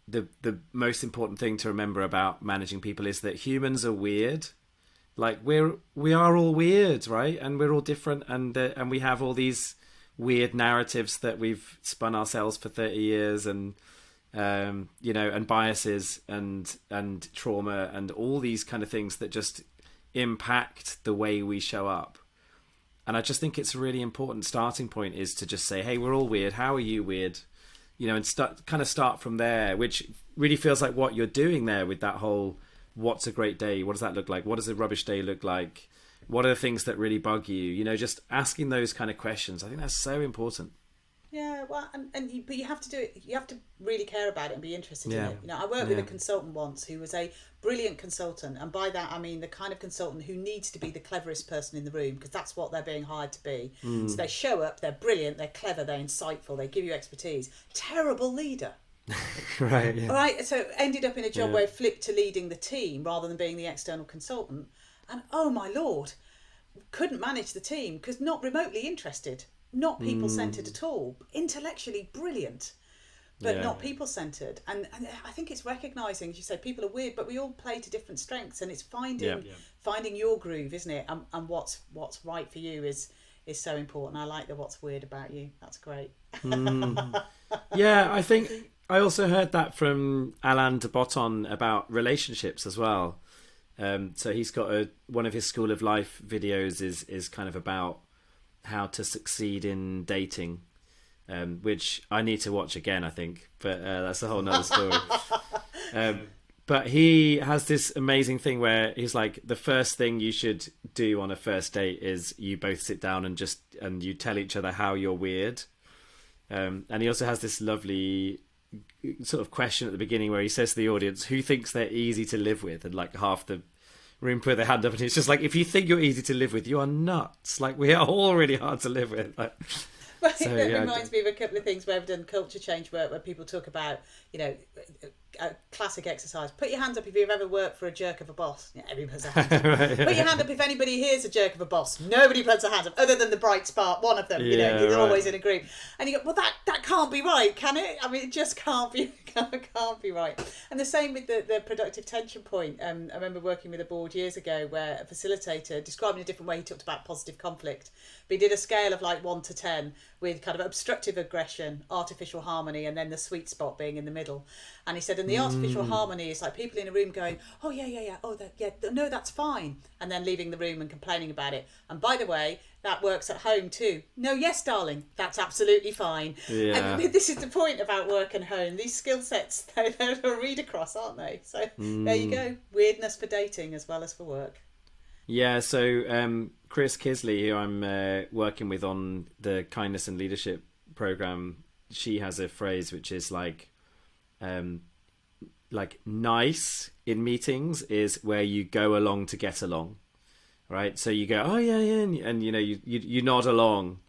the most important thing to remember about managing people is that humans are weird. Like we are all weird, right? And we're all different, and we have all these weird narratives that we've spun ourselves for 30 years, and and biases and trauma and all these kind of things that just impact the way we show up. And I just think it's a really important starting point is to just say, hey, we're all weird. How are you weird? And start from there, which really feels like what you're doing there with that whole, what's a great day? What does that look like? What does a rubbish day look like? What are the things that really bug you? Just asking those kind of questions. I think that's so important. Yeah, well, but you have to do it. You have to really care about it and be interested in Yeah. it. I worked with a consultant once who was a brilliant consultant, and by that I mean the kind of consultant who needs to be the cleverest person in the room, because that's what they're being hired to be. So they show up, they're brilliant, they're clever, they're insightful, they give you expertise. Terrible leader. Right. Yeah. All right. So ended up in a job where I flipped to leading the team rather than being the external consultant, and oh my lord, couldn't manage the team because not remotely interested. Not people-centred at all. Intellectually brilliant, but not people-centred. And I think it's recognising, as you say, people are weird, but we all play to different strengths, and it's finding your groove, isn't it? And what's right for you is so important. I like the what's weird about you. That's great. Yeah, I think I also heard that from Alain de Botton about relationships as well. So he's got one of his School of Life videos is kind of about how to succeed in dating, which I need to watch again, I think, but that's a whole nother story. But he has this amazing thing where he's like, the first thing you should do on a first date is you both sit down and you tell each other how you're weird. And he also has this lovely sort of question at the beginning where he says to the audience, who thinks they're easy to live with? And like half the room put their hand up, and it's just like, if you think you're easy to live with, you are nuts. Like, we are all really hard to live with. Like, well, so, that reminds me of a couple of things where I've done culture change work where people talk about, a classic exercise. Put your hands up if you've ever worked for a jerk of a boss. Yeah, everybody puts their hands up. Right, yeah. Put your hand up if anybody here's a jerk of a boss. Nobody puts their hands up, other than the bright spark, one of them. You're always in a group. And you go, well, that can't be right, can it? I mean, it just can't be right. And the same with the productive tension point. I remember working with a board years ago where a facilitator, describing a different way, he talked about positive conflict. But he did a scale of like 1 to 10 with kind of obstructive aggression, artificial harmony, and then the sweet spot being in the middle. And he said, and the artificial harmony is like people in a room going, oh, yeah, oh, no, that's fine. And then leaving the room and complaining about it. And by the way, that works at home too. No, yes, darling, that's absolutely fine. Yeah. And this is the point about work and home. These skill sets, they're a read across, aren't they? So there you go. Weirdness for dating as well as for work. Yeah, so Chris Kisley, who I'm working with on the Kindness and Leadership program, she has a phrase which is like nice in meetings is where you go along to get along, right? So you go, oh yeah, and you nod along,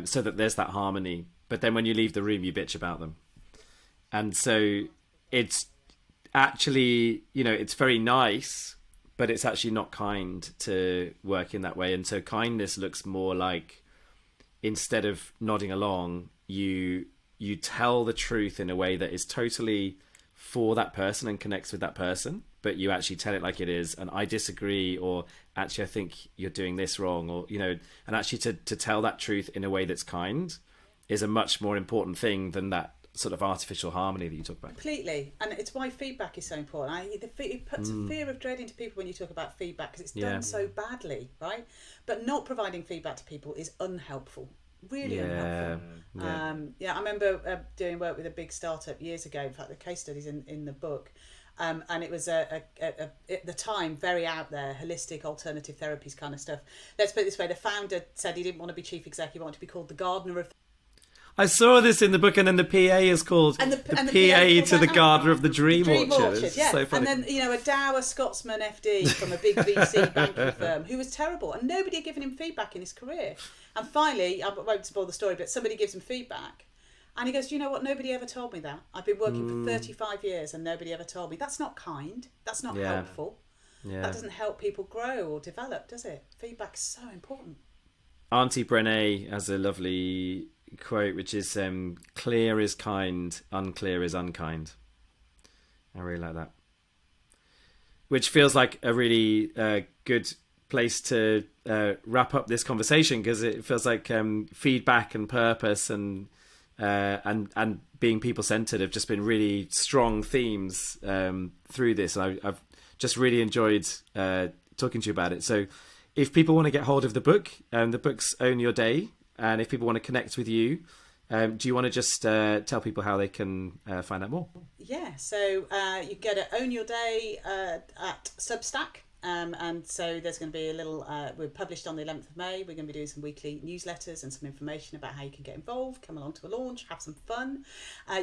so that there's that harmony. But then when you leave the room, you bitch about them, and so it's actually it's very nice, but it's actually not kind to work in that way. And so kindness looks more like, instead of nodding along, you tell the truth in a way that is totally for that person and connects with that person, but you actually tell it like it is. And I disagree, or actually I think you're doing this wrong, or and actually to tell that truth in a way that's kind is a much more important thing than that sort of artificial harmony that you talk about. Completely. And it's why feedback is so important. It puts a fear of dread into people when you talk about feedback, because it's done so badly, right? But not providing feedback to people is unhelpful. Really unhelpful. I remember doing work with a big startup years ago. In fact, the case studies in the book, and it was at the time very out there, holistic alternative therapies kind of stuff. Let's put it this way: the founder said he didn't want to be chief executive; he wanted to be called the gardener of. I saw this in the book, and then the PA is called the PA to the gardener of the Dream Orchard. Yeah. So funny. And then a dour Scotsman FD from a big VC banking firm who was terrible, and nobody had given him feedback in his career. And finally, I won't spoil the story, but somebody gives him feedback, and he goes, "You know what? Nobody ever told me that. I've been working for 35 years, and nobody ever told me. That's not kind. That's not helpful. Yeah. That doesn't help people grow or develop, does it? Feedback's so important." Auntie Brené has a lovely quote which is clear is kind, unclear is unkind. I really like that, which feels like a really good place to wrap up this conversation, because it feels like feedback and purpose and being people-centered have just been really strong themes through this. I've just really enjoyed talking to you about it. So if people want to get hold of the book's Own Your Day, and if people want to connect with you, do you want to just tell people how they can find out more? Yeah, so you get it Own Your Day at Substack, And so there's going to be a little, we're published on the 11th of May. We're going to be doing some weekly newsletters and some information about how you can get involved, come along to a launch, have some fun.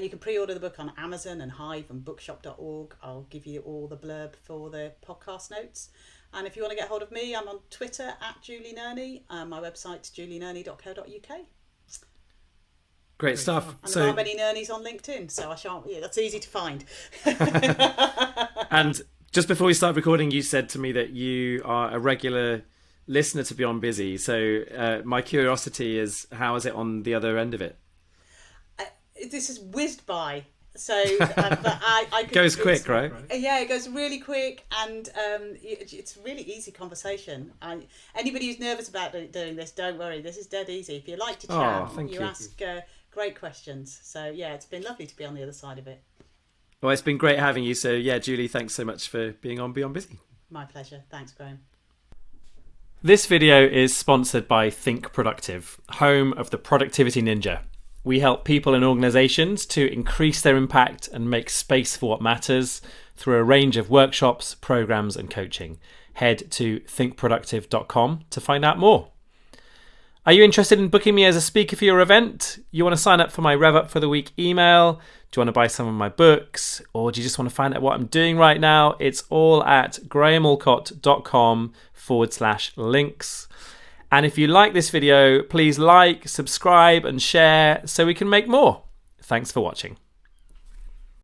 You can pre-order the book on Amazon and Hive and bookshop.org. I'll give you all the blurb for the podcast notes. And if you want to get hold of me, I'm on Twitter at Julie Nerney. My website's julienerney.co.uk. Great stuff. And there aren't many Nerneys on LinkedIn, so that's easy to find. And just before we start recording, you said to me that you are a regular listener to Beyond Busy. So my curiosity is, how is it on the other end of it? This is whizzed by. So but I goes quick, right? Yeah, it goes really quick, and it's a really easy conversation. Anybody who's nervous about doing this, don't worry. This is dead easy. If you like to chat, you ask great questions. So yeah, it's been lovely to be on the other side of it. Well, it's been great having you. So yeah, Julie, thanks so much for being on Beyond Busy. My pleasure. Thanks, Graham. This video is sponsored by Think Productive, home of the Productivity Ninja. We help people and organisations to increase their impact and make space for what matters through a range of workshops, programmes and coaching. Head to thinkproductive.com to find out more. Are you interested in booking me as a speaker for your event? You want to sign up for my Rev Up for the Week email? Do you want to buy some of my books? Or do you just want to find out what I'm doing right now? It's all at grahamallcott.com/links. And if you like this video, please like, subscribe and share so we can make more. Thanks for watching.